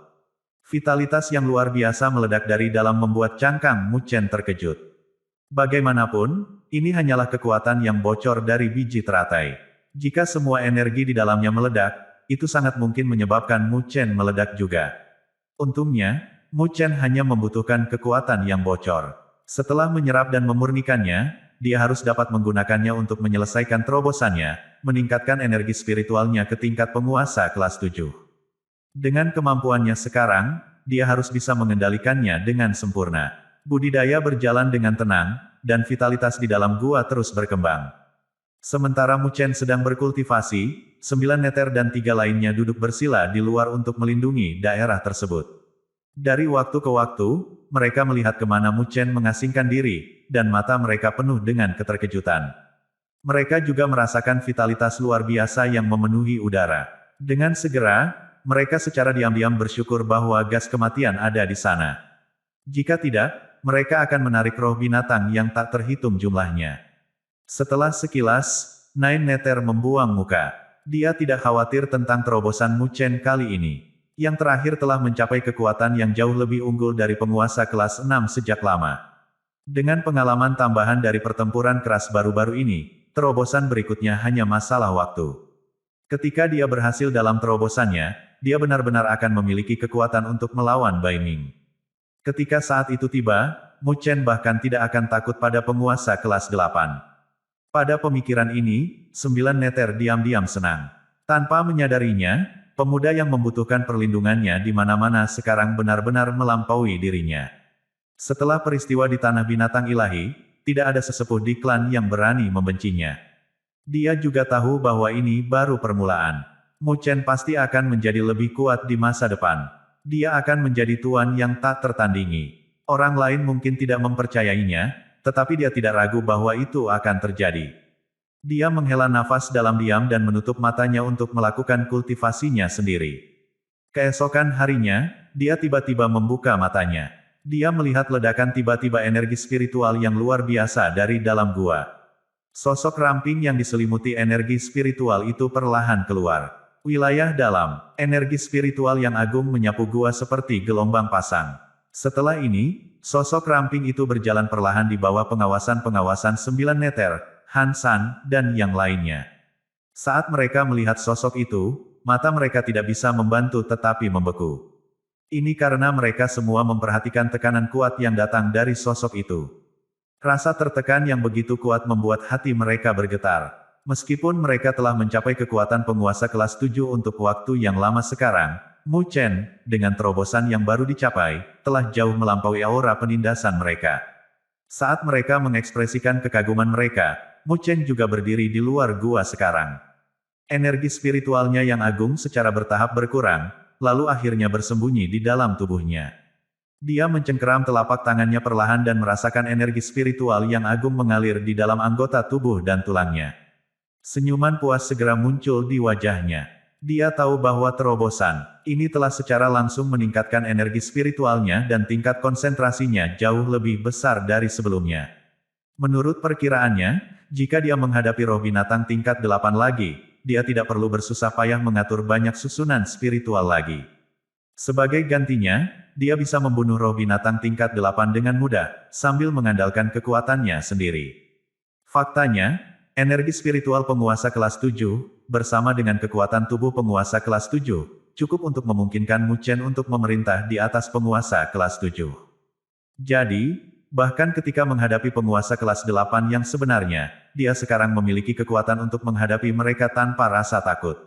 Vitalitas yang luar biasa meledak dari dalam membuat cangkang Mu Chen terkejut. Bagaimanapun, ini hanyalah kekuatan yang bocor dari biji teratai. Jika semua energi di dalamnya meledak, itu sangat mungkin menyebabkan Mu Chen meledak juga. Untungnya, Mu Chen hanya membutuhkan kekuatan yang bocor. Setelah menyerap dan memurnikannya, dia harus dapat menggunakannya untuk menyelesaikan terobosannya, meningkatkan energi spiritualnya ke tingkat penguasa kelas 7. Dengan kemampuannya sekarang, dia harus bisa mengendalikannya dengan sempurna. Budidaya berjalan dengan tenang, dan vitalitas di dalam gua terus berkembang. Sementara Mu Chen sedang berkultivasi, 9 neter dan 3 lainnya duduk bersila di luar untuk melindungi daerah tersebut. Dari waktu ke waktu, mereka melihat kemana Mu Chen mengasingkan diri, dan mata mereka penuh dengan keterkejutan. Mereka juga merasakan vitalitas luar biasa yang memenuhi udara. Dengan segera, mereka secara diam-diam bersyukur bahwa gas kematian ada di sana. Jika tidak, mereka akan menarik roh binatang yang tak terhitung jumlahnya. Setelah sekilas, Nine Nether membuang muka. Dia tidak khawatir tentang terobosan Mu Chen kali ini. Yang terakhir telah mencapai kekuatan yang jauh lebih unggul dari penguasa kelas 6 sejak lama. Dengan pengalaman tambahan dari pertempuran keras baru-baru ini, terobosan berikutnya hanya masalah waktu. Ketika dia berhasil dalam terobosannya, dia benar-benar akan memiliki kekuatan untuk melawan Bai Ming. Ketika saat itu tiba, Mu Chen bahkan tidak akan takut pada penguasa kelas 8. Pada pemikiran ini, 9 neter diam-diam senang. Tanpa menyadarinya, pemuda yang membutuhkan perlindungannya di mana-mana sekarang benar-benar melampaui dirinya. Setelah peristiwa di Tanah Binatang Ilahi, tidak ada sesepuh di klan yang berani membencinya. Dia juga tahu bahwa ini baru permulaan. Mu Chen pasti akan menjadi lebih kuat di masa depan. Dia akan menjadi tuan yang tak tertandingi. Orang lain mungkin tidak mempercayainya, tetapi dia tidak ragu bahwa itu akan terjadi. Dia menghela nafas dalam diam dan menutup matanya untuk melakukan kultivasinya sendiri. Keesokan harinya, dia tiba-tiba membuka matanya. Dia melihat ledakan tiba-tiba energi spiritual yang luar biasa dari dalam gua. Sosok ramping yang diselimuti energi spiritual itu perlahan keluar. Wilayah dalam, energi spiritual yang agung menyapu gua seperti gelombang pasang. Setelah ini, sosok ramping itu berjalan perlahan di bawah pengawasan-pengawasan 9 neter, Han San, dan yang lainnya. Saat mereka melihat sosok itu, mata mereka tidak bisa membantu tetapi membeku. Ini karena mereka semua memperhatikan tekanan kuat yang datang dari sosok itu. Rasa tertekan yang begitu kuat membuat hati mereka bergetar. Meskipun mereka telah mencapai kekuatan penguasa kelas 7 untuk waktu yang lama sekarang, Mu Chen, dengan terobosan yang baru dicapai, telah jauh melampaui aura penindasan mereka. Saat mereka mengekspresikan kekaguman mereka, Mu Chen juga berdiri di luar gua sekarang. Energi spiritualnya yang agung secara bertahap berkurang, lalu akhirnya bersembunyi di dalam tubuhnya. Dia mencengkeram telapak tangannya perlahan dan merasakan energi spiritual yang agung mengalir di dalam anggota tubuh dan tulangnya. Senyuman puas segera muncul di wajahnya. Dia tahu bahwa terobosan ini telah secara langsung meningkatkan energi spiritualnya dan tingkat konsentrasinya jauh lebih besar dari sebelumnya. Menurut perkiraannya, jika dia menghadapi roh binatang tingkat 8 lagi, dia tidak perlu bersusah payah mengatur banyak susunan spiritual lagi. Sebagai gantinya, dia bisa membunuh roh binatang tingkat 8 dengan mudah, sambil mengandalkan kekuatannya sendiri. Faktanya, energi spiritual penguasa kelas 7, bersama dengan kekuatan tubuh penguasa kelas 7, cukup untuk memungkinkan Mu Chen untuk memerintah di atas penguasa kelas 7. Jadi, bahkan ketika menghadapi penguasa kelas 8 yang sebenarnya, dia sekarang memiliki kekuatan untuk menghadapi mereka tanpa rasa takut.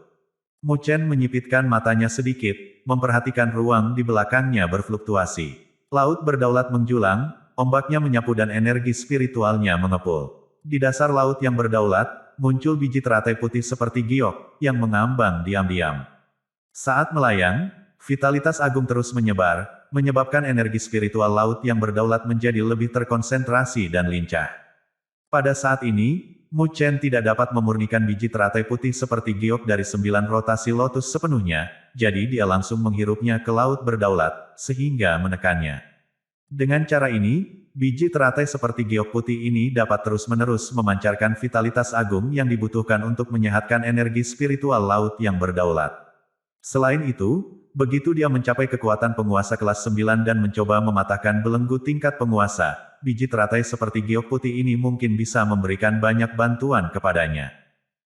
Mu Chen menyipitkan matanya sedikit, memperhatikan ruang di belakangnya berfluktuasi. Laut berdaulat menjulang, ombaknya menyapu dan energi spiritualnya mengepul. Di dasar laut yang berdaulat, muncul biji teratai putih seperti giok, yang mengambang diam-diam. Saat melayang, vitalitas agung terus menyebar, menyebabkan energi spiritual laut yang berdaulat menjadi lebih terkonsentrasi dan lincah. Pada saat ini, Mu Chen tidak dapat memurnikan biji teratai putih seperti giok dari 9 rotasi lotus sepenuhnya, jadi dia langsung menghirupnya ke laut berdaulat, sehingga menekannya. Dengan cara ini, biji teratai seperti giok putih ini dapat terus-menerus memancarkan vitalitas agung yang dibutuhkan untuk menyehatkan energi spiritual laut yang berdaulat. Selain itu, begitu dia mencapai kekuatan penguasa kelas 9 dan mencoba mematahkan belenggu tingkat penguasa, biji teratai seperti giok putih ini mungkin bisa memberikan banyak bantuan kepadanya.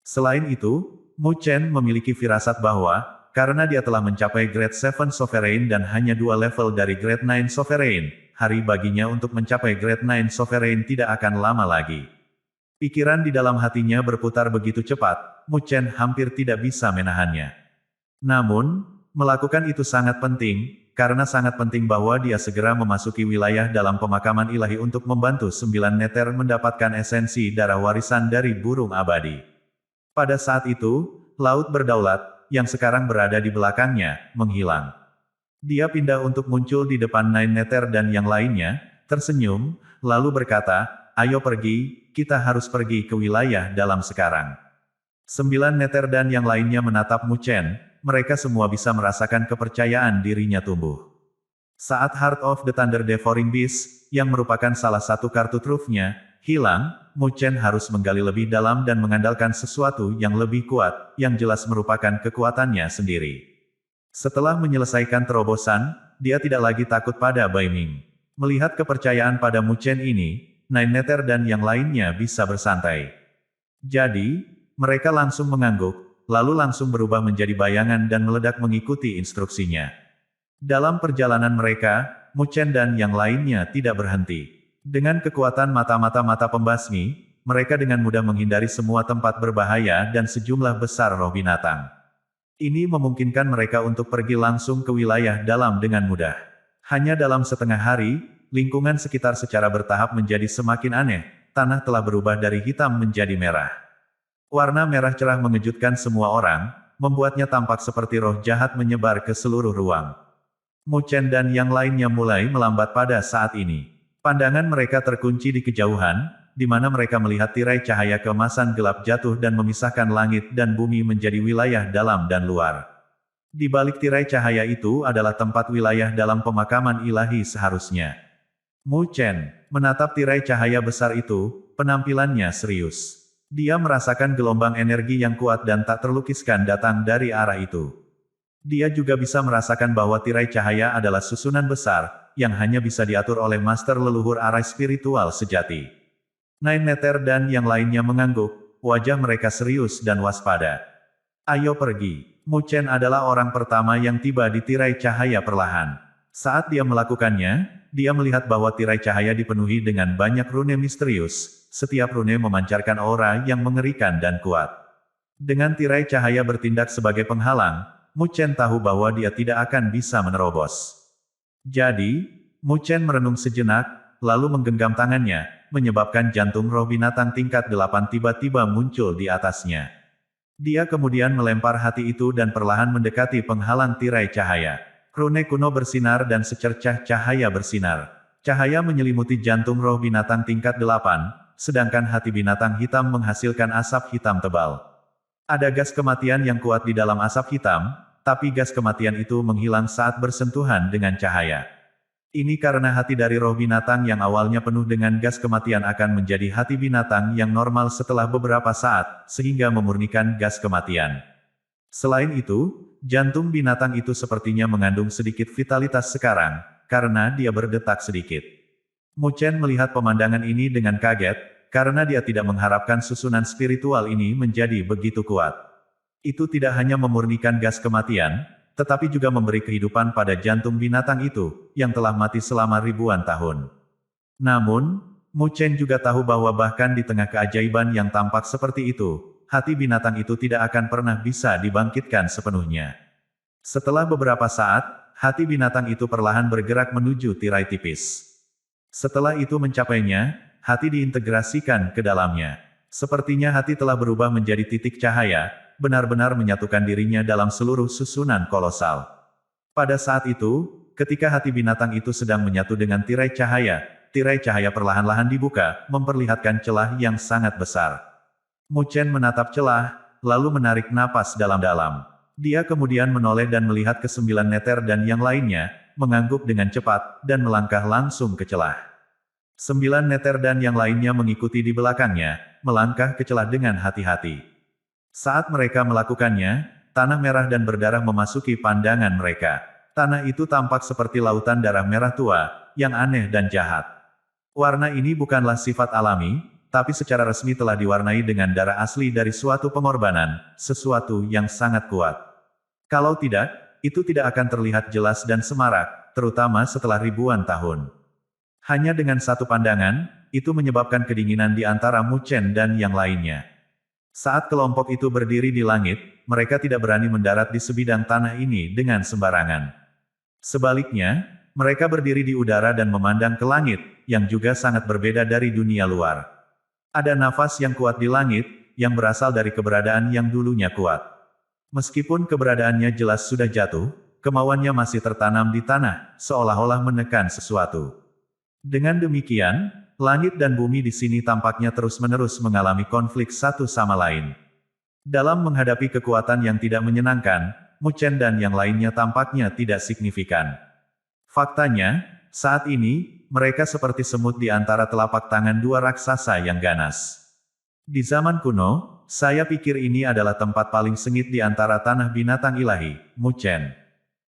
Selain itu, Mu Chen memiliki firasat bahwa, karena dia telah mencapai Grade 7 Sovereign dan hanya 2 level dari Grade 9 Sovereign, hari baginya untuk mencapai Grade 9 Sovereign tidak akan lama lagi. Pikiran di dalam hatinya berputar begitu cepat, Mu Chen hampir tidak bisa menahannya. Namun, melakukan itu sangat penting, karena sangat penting bahwa dia segera memasuki wilayah dalam pemakaman ilahi untuk membantu 9 neter mendapatkan esensi darah warisan dari burung abadi. Pada saat itu, laut berdaulat, yang sekarang berada di belakangnya, menghilang. Dia pindah untuk muncul di depan 9 neter dan yang lainnya, tersenyum, lalu berkata, "Ayo pergi, kita harus pergi ke wilayah dalam sekarang." 9 neter dan yang lainnya menatap Mu Chen. Mereka semua bisa merasakan kepercayaan dirinya tumbuh. Saat Heart of the Thunder Devouring Beast, yang merupakan salah satu kartu trufnya, hilang, Mu Chen harus menggali lebih dalam dan mengandalkan sesuatu yang lebih kuat, yang jelas merupakan kekuatannya sendiri. Setelah menyelesaikan terobosan, dia tidak lagi takut pada Bai Ming. Melihat kepercayaan pada Mu Chen ini, Nine Nether dan yang lainnya bisa bersantai. Jadi, mereka langsung mengangguk, lalu langsung berubah menjadi bayangan dan meledak mengikuti instruksinya. Dalam perjalanan mereka, Mu Chen dan yang lainnya tidak berhenti. Dengan kekuatan mata-mata pembasmi, mereka dengan mudah menghindari semua tempat berbahaya dan sejumlah besar roh binatang. Ini memungkinkan mereka untuk pergi langsung ke wilayah dalam dengan mudah. Hanya dalam setengah hari, lingkungan sekitar secara bertahap menjadi semakin aneh, tanah telah berubah dari hitam menjadi merah. Warna merah cerah mengejutkan semua orang, membuatnya tampak seperti roh jahat menyebar ke seluruh ruang. Mu Chen dan yang lainnya mulai melambat pada saat ini. Pandangan mereka terkunci di kejauhan, di mana mereka melihat tirai cahaya keemasan gelap jatuh dan memisahkan langit dan bumi menjadi wilayah dalam dan luar. Di balik tirai cahaya itu adalah tempat wilayah dalam pemakaman ilahi seharusnya. Mu Chen menatap tirai cahaya besar itu, penampilannya serius. Dia merasakan gelombang energi yang kuat dan tak terlukiskan datang dari arah itu. Dia juga bisa merasakan bahwa tirai cahaya adalah susunan besar, yang hanya bisa diatur oleh master leluhur arah spiritual sejati. Nine Nether dan yang lainnya mengangguk, wajah mereka serius dan waspada. Ayo pergi. Mu Chen adalah orang pertama yang tiba di tirai cahaya perlahan. Saat dia melakukannya, dia melihat bahwa tirai cahaya dipenuhi dengan banyak rune misterius. Setiap rune memancarkan aura yang mengerikan dan kuat. Dengan tirai cahaya bertindak sebagai penghalang, Mu Chen tahu bahwa dia tidak akan bisa menerobos. Jadi, Mu Chen merenung sejenak, lalu menggenggam tangannya, menyebabkan jantung roh binatang tingkat 8 tiba-tiba muncul di atasnya. Dia kemudian melempar hati itu dan perlahan mendekati penghalang tirai cahaya. Rune kuno bersinar dan secercah cahaya bersinar. Cahaya menyelimuti jantung roh binatang tingkat 8, sedangkan hati binatang hitam menghasilkan asap hitam tebal. Ada gas kematian yang kuat di dalam asap hitam, tapi gas kematian itu menghilang saat bersentuhan dengan cahaya. Ini karena hati dari roh binatang yang awalnya penuh dengan gas kematian akan menjadi hati binatang yang normal setelah beberapa saat, sehingga memurnikan gas kematian. Selain itu, jantung binatang itu sepertinya mengandung sedikit vitalitas sekarang, karena dia berdetak sedikit. Mu Chen melihat pemandangan ini dengan kaget, karena dia tidak mengharapkan susunan spiritual ini menjadi begitu kuat. Itu tidak hanya memurnikan gas kematian, tetapi juga memberi kehidupan pada jantung binatang itu, yang telah mati selama ribuan tahun. Namun, Mu Chen juga tahu bahwa bahkan di tengah keajaiban yang tampak seperti itu, hati binatang itu tidak akan pernah bisa dibangkitkan sepenuhnya. Setelah beberapa saat, hati binatang itu perlahan bergerak menuju tirai tipis. Setelah itu mencapainya, hati diintegrasikan ke dalamnya. Sepertinya hati telah berubah menjadi titik cahaya, benar-benar menyatukan dirinya dalam seluruh susunan kolosal. Pada saat itu, ketika hati binatang itu sedang menyatu dengan tirai cahaya perlahan-lahan dibuka, memperlihatkan celah yang sangat besar. Mu Chen menatap celah, lalu menarik napas dalam-dalam. Dia kemudian menoleh dan melihat ke 9 Nether dan yang lainnya, mengangguk dengan cepat, dan melangkah langsung ke celah. 9 Nether dan yang lainnya mengikuti di belakangnya, melangkah ke celah dengan hati-hati. Saat mereka melakukannya, tanah merah dan berdarah memasuki pandangan mereka. Tanah itu tampak seperti lautan darah merah tua, yang aneh dan jahat. Warna ini bukanlah sifat alami, tapi secara resmi telah diwarnai dengan darah asli dari suatu pengorbanan, sesuatu yang sangat kuat. Kalau tidak, itu tidak akan terlihat jelas dan semarak, terutama setelah ribuan tahun. Hanya dengan satu pandangan, itu menyebabkan kedinginan di antara Mu Chen dan yang lainnya. Saat kelompok itu berdiri di langit, mereka tidak berani mendarat di sebidang tanah ini dengan sembarangan. Sebaliknya, mereka berdiri di udara dan memandang ke langit, yang juga sangat berbeda dari dunia luar. Ada nafas yang kuat di langit, yang berasal dari keberadaan yang dulunya kuat. Meskipun keberadaannya jelas sudah jatuh, kemauannya masih tertanam di tanah, seolah-olah menekan sesuatu. Dengan demikian, langit dan bumi di sini tampaknya terus-menerus mengalami konflik satu sama lain. Dalam menghadapi kekuatan yang tidak menyenangkan, Mu Chen dan yang lainnya tampaknya tidak signifikan. Faktanya, saat ini, mereka seperti semut di antara telapak tangan dua raksasa yang ganas. Di zaman kuno, saya pikir ini adalah tempat paling sengit di antara tanah binatang ilahi, Mu Chen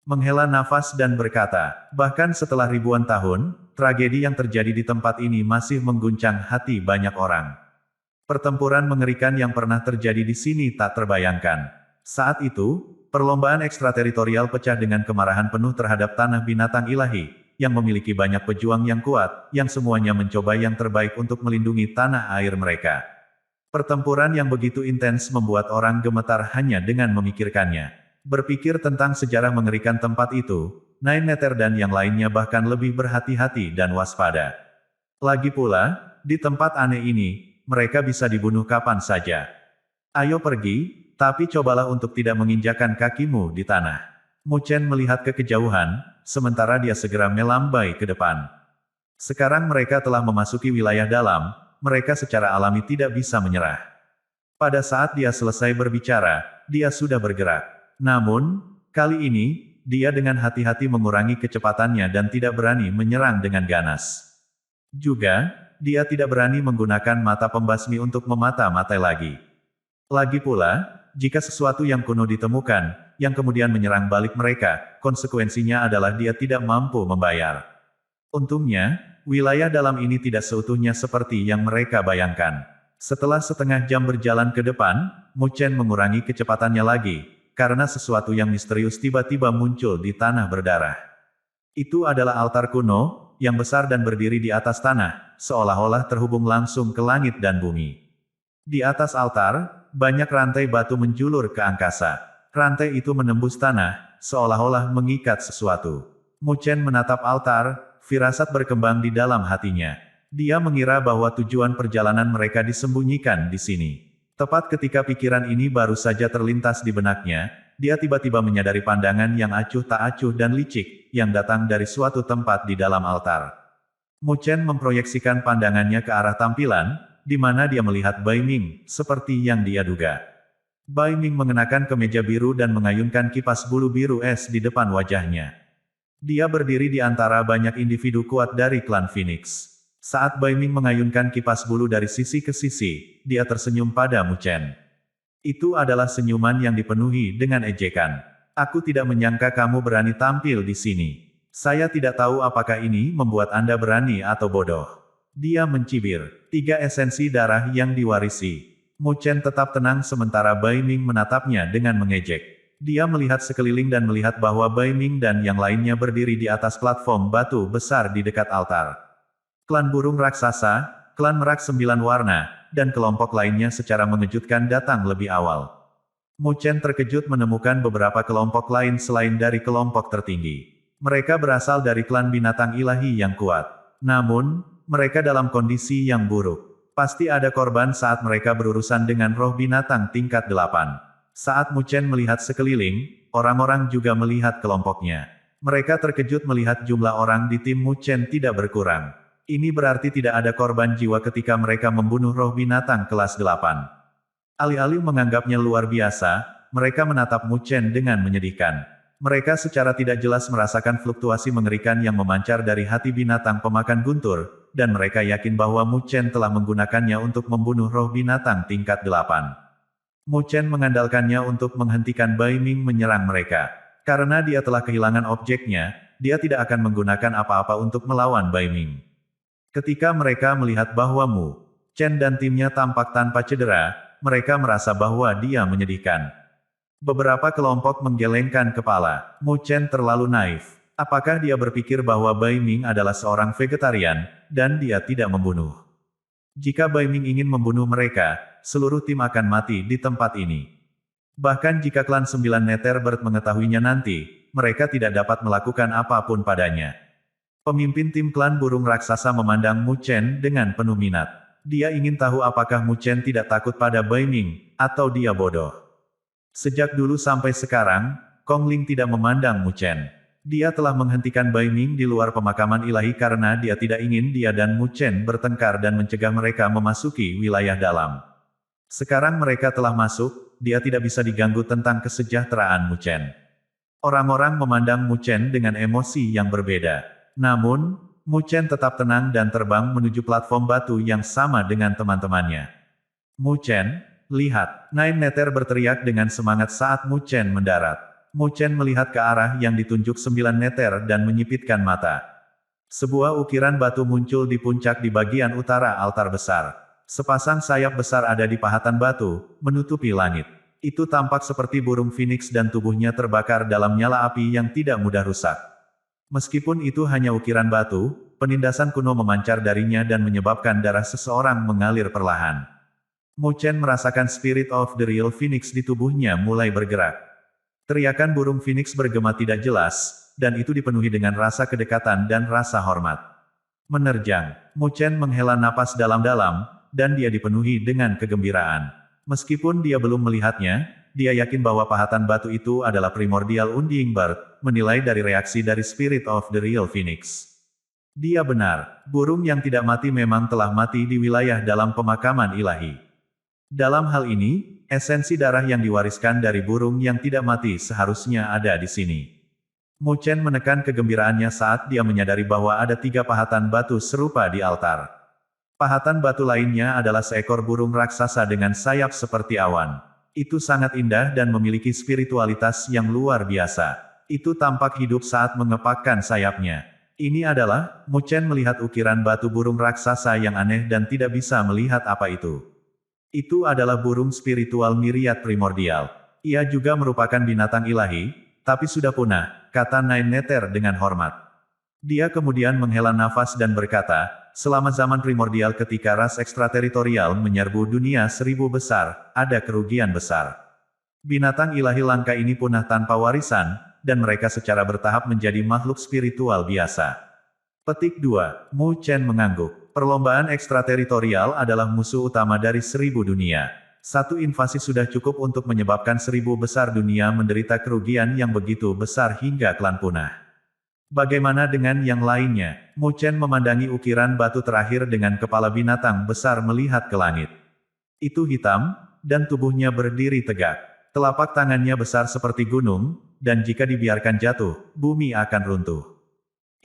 menghela nafas dan berkata, bahkan setelah ribuan tahun, tragedi yang terjadi di tempat ini masih mengguncang hati banyak orang. Pertempuran mengerikan yang pernah terjadi di sini tak terbayangkan. Saat itu, perlombaan ekstrateritorial pecah dengan kemarahan penuh terhadap tanah binatang ilahi, yang memiliki banyak pejuang yang kuat, yang semuanya mencoba yang terbaik untuk melindungi tanah air mereka. Pertempuran yang begitu intens membuat orang gemetar hanya dengan memikirkannya. Berpikir tentang sejarah mengerikan tempat itu, Nine Nether dan yang lainnya bahkan lebih berhati-hati dan waspada. Lagi pula, di tempat aneh ini, mereka bisa dibunuh kapan saja. Ayo pergi, tapi cobalah untuk tidak menginjakan kakimu di tanah. Mu Chen melihat ke kejauhan, sementara dia segera melambai ke depan. Sekarang mereka telah memasuki wilayah dalam, mereka secara alami tidak bisa menyerah. Pada saat dia selesai berbicara, dia sudah bergerak. Namun, kali ini, dia dengan hati-hati mengurangi kecepatannya dan tidak berani menyerang dengan ganas. Juga, dia tidak berani menggunakan mata pembasmi untuk memata-matai lagi. Lagi pula, jika sesuatu yang kuno ditemukan, yang kemudian menyerang balik mereka, konsekuensinya adalah dia tidak mampu membayar. Untungnya, wilayah dalam ini tidak seutuhnya seperti yang mereka bayangkan. Setelah setengah jam berjalan ke depan, Mu Chen mengurangi kecepatannya lagi, karena sesuatu yang misterius tiba-tiba muncul di tanah berdarah. Itu adalah altar kuno, yang besar dan berdiri di atas tanah, seolah-olah terhubung langsung ke langit dan bumi. Di atas altar, banyak rantai batu menjulur ke angkasa. Rantai itu menembus tanah, seolah-olah mengikat sesuatu. Mu Chen menatap altar, firasat berkembang di dalam hatinya. Dia mengira bahwa tujuan perjalanan mereka disembunyikan di sini. Tepat ketika pikiran ini baru saja terlintas di benaknya, dia tiba-tiba menyadari pandangan yang acuh tak acuh dan licik, yang datang dari suatu tempat di dalam altar. Mu Chen memproyeksikan pandangannya ke arah tampilan, di mana dia melihat Bai Ming, seperti yang dia duga. Bai Ming mengenakan kemeja biru dan mengayunkan kipas bulu biru es di depan wajahnya. Dia berdiri di antara banyak individu kuat dari klan Phoenix. Saat Bai Ming mengayunkan kipas bulu dari sisi ke sisi, dia tersenyum pada Mu Chen. Itu adalah senyuman yang dipenuhi dengan ejekan. Aku tidak menyangka kamu berani tampil di sini. Saya tidak tahu apakah ini membuat Anda berani atau bodoh. Dia mencibir. 3 esensi darah yang diwarisi. Mu Chen tetap tenang sementara Bai Ming menatapnya dengan mengejek. Dia melihat sekeliling dan melihat bahwa Bai Ming dan yang lainnya berdiri di atas platform batu besar di dekat altar. Klan burung raksasa, klan merak 9 warna, dan kelompok lainnya secara mengejutkan datang lebih awal. Mu Chen terkejut menemukan beberapa kelompok lain selain dari kelompok tertinggi. Mereka berasal dari klan binatang ilahi yang kuat. Namun, mereka dalam kondisi yang buruk. Pasti ada korban saat mereka berurusan dengan roh binatang tingkat 8. Saat Mu Chen melihat sekeliling, orang-orang juga melihat kelompoknya. Mereka terkejut melihat jumlah orang di tim Mu Chen tidak berkurang. Ini berarti tidak ada korban jiwa ketika mereka membunuh roh binatang kelas 8. Alih-alih menganggapnya luar biasa, mereka menatap Mu Chen dengan menyedihkan. Mereka secara tidak jelas merasakan fluktuasi mengerikan yang memancar dari hati binatang pemakan guntur, dan mereka yakin bahwa Mu Chen telah menggunakannya untuk membunuh roh binatang tingkat 8. Mu Chen mengandalkannya untuk menghentikan Bai Ming menyerang mereka. Karena dia telah kehilangan objeknya, dia tidak akan menggunakan apa-apa untuk melawan Bai Ming. Ketika mereka melihat bahwa Mu Chen dan timnya tampak tanpa cedera, mereka merasa bahwa dia menyedihkan. Beberapa kelompok menggelengkan kepala. Mu Chen terlalu naif. Apakah dia berpikir bahwa Bai Ming adalah seorang vegetarian, dan dia tidak membunuh? Jika Bai Ming ingin membunuh mereka, seluruh tim akan mati di tempat ini. Bahkan jika klan 9 Netherbird mengetahuinya nanti, mereka tidak dapat melakukan apapun padanya. Pemimpin tim klan burung raksasa memandang Mu Chen dengan penuh minat. Dia ingin tahu apakah Mu Chen tidak takut pada Bai Ming, atau dia bodoh. Sejak dulu sampai sekarang, Kong Ling tidak memandang Mu Chen. Dia telah menghentikan Bai Ming di luar pemakaman ilahi karena dia tidak ingin dia dan Mu Chen bertengkar dan mencegah mereka memasuki wilayah dalam. Sekarang mereka telah masuk, dia tidak bisa diganggu tentang kesejahteraan Mu Chen. Orang-orang memandang Mu Chen dengan emosi yang berbeda. Namun, Mu Chen tetap tenang dan terbang menuju platform batu yang sama dengan teman-temannya. Mu Chen, lihat, Nine Nether berteriak dengan semangat saat Mu Chen mendarat. Mu Chen melihat ke arah yang ditunjuk 9 Nether dan menyipitkan mata. Sebuah ukiran batu muncul di puncak di bagian utara altar besar. Sepasang sayap besar ada di pahatan batu, menutupi langit. Itu tampak seperti burung phoenix dan tubuhnya terbakar dalam nyala api yang tidak mudah rusak. Meskipun itu hanya ukiran batu, penindasan kuno memancar darinya dan menyebabkan darah seseorang mengalir perlahan. Mu Chen merasakan spirit of the real phoenix di tubuhnya mulai bergerak. Teriakan burung phoenix bergema tidak jelas, dan itu dipenuhi dengan rasa kedekatan dan rasa hormat. Menerjang, Mu Chen menghela napas dalam-dalam, dan dia dipenuhi dengan kegembiraan. Meskipun dia belum melihatnya, dia yakin bahwa pahatan batu itu adalah primordial Undying Bird, menilai dari reaksi dari spirit of the real phoenix. Dia benar, burung yang tidak mati memang telah mati di wilayah dalam pemakaman ilahi. Dalam hal ini, esensi darah yang diwariskan dari burung yang tidak mati seharusnya ada di sini. Mu Chen menekan kegembiraannya saat dia menyadari bahwa ada 3 pahatan batu serupa di altar. Pahatan batu lainnya adalah seekor burung raksasa dengan sayap seperti awan. Itu sangat indah dan memiliki spiritualitas yang luar biasa. Itu tampak hidup saat mengepakkan sayapnya. Ini adalah, Mu Chen melihat ukiran batu burung raksasa yang aneh dan tidak bisa melihat apa itu. Itu adalah burung spiritual miriat primordial. Ia juga merupakan binatang ilahi, tapi sudah punah, kata Nine Nether dengan hormat. Dia kemudian menghela nafas dan berkata, selama zaman primordial ketika ras ekstrateritorial menyerbu dunia 1000 besar, ada kerugian besar. Binatang ilahi langka ini punah tanpa warisan, dan mereka secara bertahap menjadi makhluk spiritual biasa. Petik 2. Mu Chen mengangguk. Perlombaan ekstrateritorial adalah musuh utama dari 1000 dunia. Satu invasi sudah cukup untuk menyebabkan 1000 besar dunia menderita kerugian yang begitu besar hingga klan punah. Bagaimana dengan yang lainnya? Mu Chen memandangi ukiran batu terakhir dengan kepala binatang besar melihat ke langit. Itu hitam, dan tubuhnya berdiri tegak. Telapak tangannya besar seperti gunung, dan jika dibiarkan jatuh, bumi akan runtuh.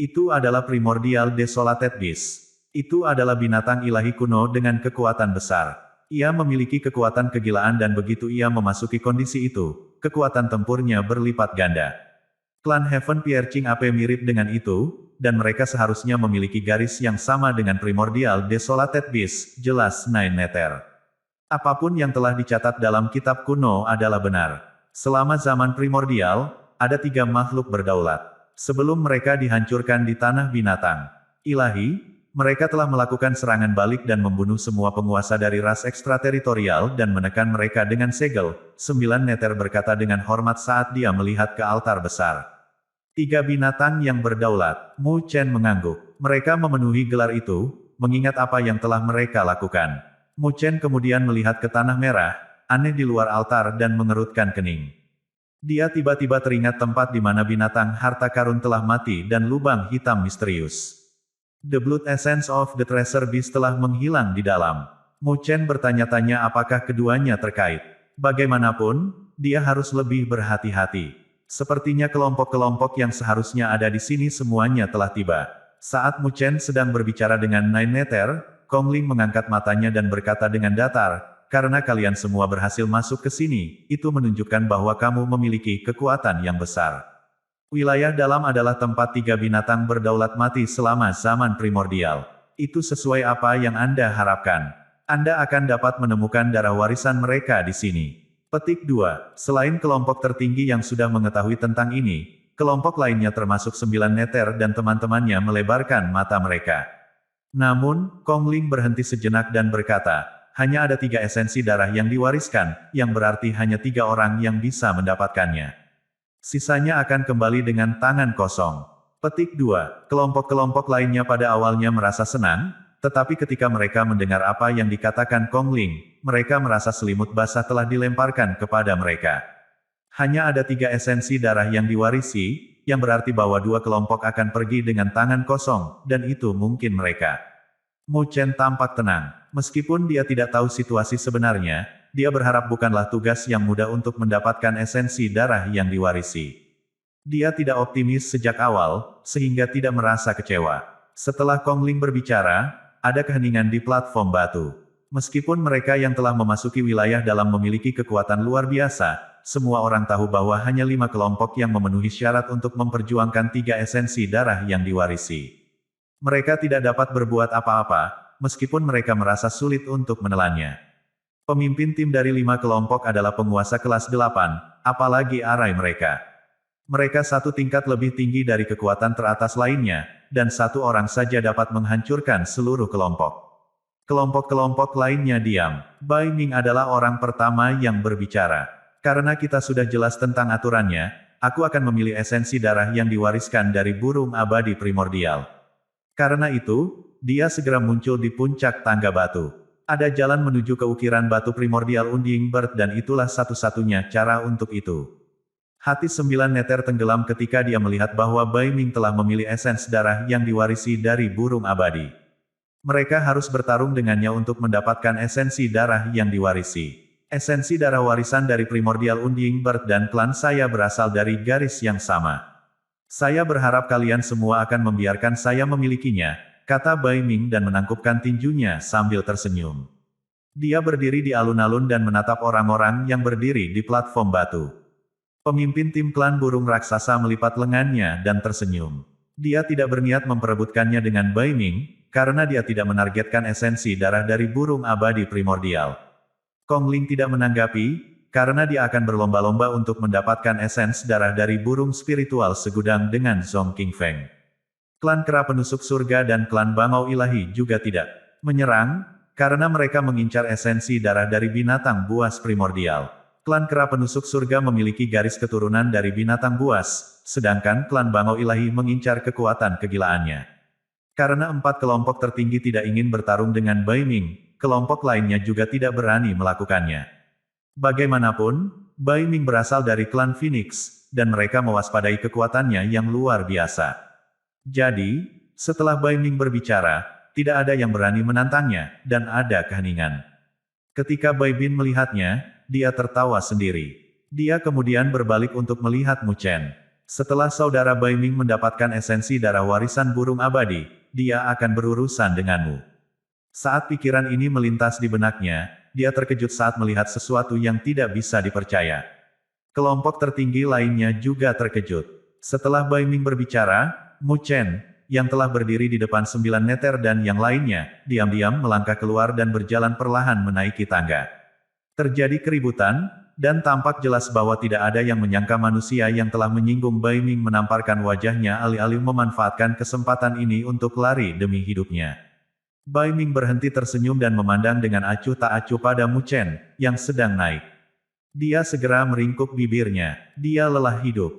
Itu adalah Primordial Desolated Beast. Itu adalah binatang ilahi kuno dengan kekuatan besar. Ia memiliki kekuatan kegilaan dan begitu ia memasuki kondisi itu, kekuatan tempurnya berlipat ganda. Klan Heaven Piercing AP mirip dengan itu, dan mereka seharusnya memiliki garis yang sama dengan Primordial Desolated Beast, jelas Nine Nether. Apapun yang telah dicatat dalam kitab kuno adalah benar. Selama zaman primordial, ada 3 makhluk berdaulat. Sebelum mereka dihancurkan di tanah binatang ilahi, mereka telah melakukan serangan balik dan membunuh semua penguasa dari ras ekstrateritorial dan menekan mereka dengan segel. 9 Nether berkata dengan hormat saat dia melihat ke altar besar. 3 binatang yang berdaulat. Mu Chen mengangguk. Mereka memenuhi gelar itu, mengingat apa yang telah mereka lakukan. Mu Chen kemudian melihat ke tanah merah, aneh di luar altar dan mengerutkan kening. Dia tiba-tiba teringat tempat di mana binatang harta karun telah mati dan lubang hitam misterius. The Blood Essence of the Treasure Beast telah menghilang di dalam. Mu Chen bertanya-tanya apakah keduanya terkait. Bagaimanapun, dia harus lebih berhati-hati. Sepertinya kelompok-kelompok yang seharusnya ada di sini semuanya telah tiba. Saat Mu Chen sedang berbicara dengan Nine Nether, Kong Ling mengangkat matanya dan berkata dengan datar, karena kalian semua berhasil masuk ke sini, itu menunjukkan bahwa kamu memiliki kekuatan yang besar. Wilayah dalam adalah tempat 3 binatang berdaulat mati selama zaman primordial. Itu sesuai apa yang Anda harapkan. Anda akan dapat menemukan darah warisan mereka di sini. Petik 2. Selain kelompok tertinggi yang sudah mengetahui tentang ini, kelompok lainnya termasuk 9 Nether dan teman-temannya melebarkan mata mereka. Namun, Kong Ling berhenti sejenak dan berkata, hanya ada 3 esensi darah yang diwariskan, yang berarti hanya 3 orang yang bisa mendapatkannya. Sisanya akan kembali dengan tangan kosong. Petik 2. Kelompok-kelompok lainnya pada awalnya merasa senang, tetapi ketika mereka mendengar apa yang dikatakan Kong Ling, mereka merasa selimut basah telah dilemparkan kepada mereka. Hanya ada 3 esensi darah yang diwarisi, yang berarti bahwa 2 kelompok akan pergi dengan tangan kosong, dan itu mungkin mereka. Mu Chen tampak tenang. Meskipun dia tidak tahu situasi sebenarnya, dia berharap bukanlah tugas yang mudah untuk mendapatkan esensi darah yang diwarisi. Dia tidak optimis sejak awal, sehingga tidak merasa kecewa. Setelah Kong Ling berbicara, ada keheningan di platform batu. Meskipun mereka yang telah memasuki wilayah dalam memiliki kekuatan luar biasa, semua orang tahu bahwa hanya 5 kelompok yang memenuhi syarat untuk memperjuangkan 3 esensi darah yang diwarisi. Mereka tidak dapat berbuat apa-apa, meskipun mereka merasa sulit untuk menelannya. Pemimpin tim dari 5 kelompok adalah penguasa kelas 8, apalagi arai mereka. Mereka 1 tingkat lebih tinggi dari kekuatan teratas lainnya, dan 1 orang saja dapat menghancurkan seluruh kelompok. Kelompok-kelompok lainnya diam. Bai Ming adalah orang pertama yang berbicara. Karena kita sudah jelas tentang aturannya, aku akan memilih esensi darah yang diwariskan dari burung abadi primordial. Karena itu, dia segera muncul di puncak tangga batu. Ada jalan menuju ke ukiran batu primordial Unding Bird dan itulah satu-satunya cara untuk itu. Hati 9 Nether tenggelam ketika dia melihat bahwa Bai Ming telah memilih esens darah yang diwarisi dari burung abadi. Mereka harus bertarung dengannya untuk mendapatkan esensi darah yang diwarisi. Esensi darah warisan dari Primordial Unding Bird dan klan saya berasal dari garis yang sama. Saya berharap kalian semua akan membiarkan saya memilikinya, kata Bai Ming dan menangkupkan tinjunya sambil tersenyum. Dia berdiri di alun-alun dan menatap orang-orang yang berdiri di platform batu. Pemimpin tim klan burung raksasa melipat lengannya dan tersenyum. Dia tidak berniat memperebutkannya dengan Bai Ming, karena dia tidak menargetkan esensi darah dari burung abadi primordial. Kong Ling tidak menanggapi, karena dia akan berlomba-lomba untuk mendapatkan esens darah dari burung spiritual segudang dengan Zhong King Feng. Klan Kera Penusuk Surga dan klan Bangau Ilahi juga tidak menyerang, karena mereka mengincar esensi darah dari binatang buas primordial. Klan Kera Penusuk Surga memiliki garis keturunan dari binatang buas, sedangkan klan Bangau Ilahi mengincar kekuatan kegilaannya. Karena 4 kelompok tertinggi tidak ingin bertarung dengan Bai Ming, kelompok lainnya juga tidak berani melakukannya. Bagaimanapun, Bai Ming berasal dari klan Phoenix, dan mereka mewaspadai kekuatannya yang luar biasa. Jadi, setelah Bai Ming berbicara, tidak ada yang berani menantangnya, dan ada keheningan. Ketika Bai Bin melihatnya, dia tertawa sendiri. Dia kemudian berbalik untuk melihat Mu Chen. Setelah saudara Bai Ming mendapatkan esensi darah warisan burung abadi, dia akan berurusan denganmu. Saat pikiran ini melintas di benaknya, dia terkejut saat melihat sesuatu yang tidak bisa dipercaya. Kelompok tertinggi lainnya juga terkejut. Setelah Bai Ming berbicara, Mu Chen, yang telah berdiri di depan 9 meter dan yang lainnya, diam-diam melangkah keluar dan berjalan perlahan menaiki tangga. Terjadi keributan, dan tampak jelas bahwa tidak ada yang menyangka manusia yang telah menyinggung Bai Ming menamparkan wajahnya alih-alih memanfaatkan kesempatan ini untuk lari demi hidupnya. Bai Ming berhenti tersenyum dan memandang dengan acuh tak acuh pada Mu Chen, yang sedang naik. Dia segera meringkuk bibirnya. Dia lelah hidup.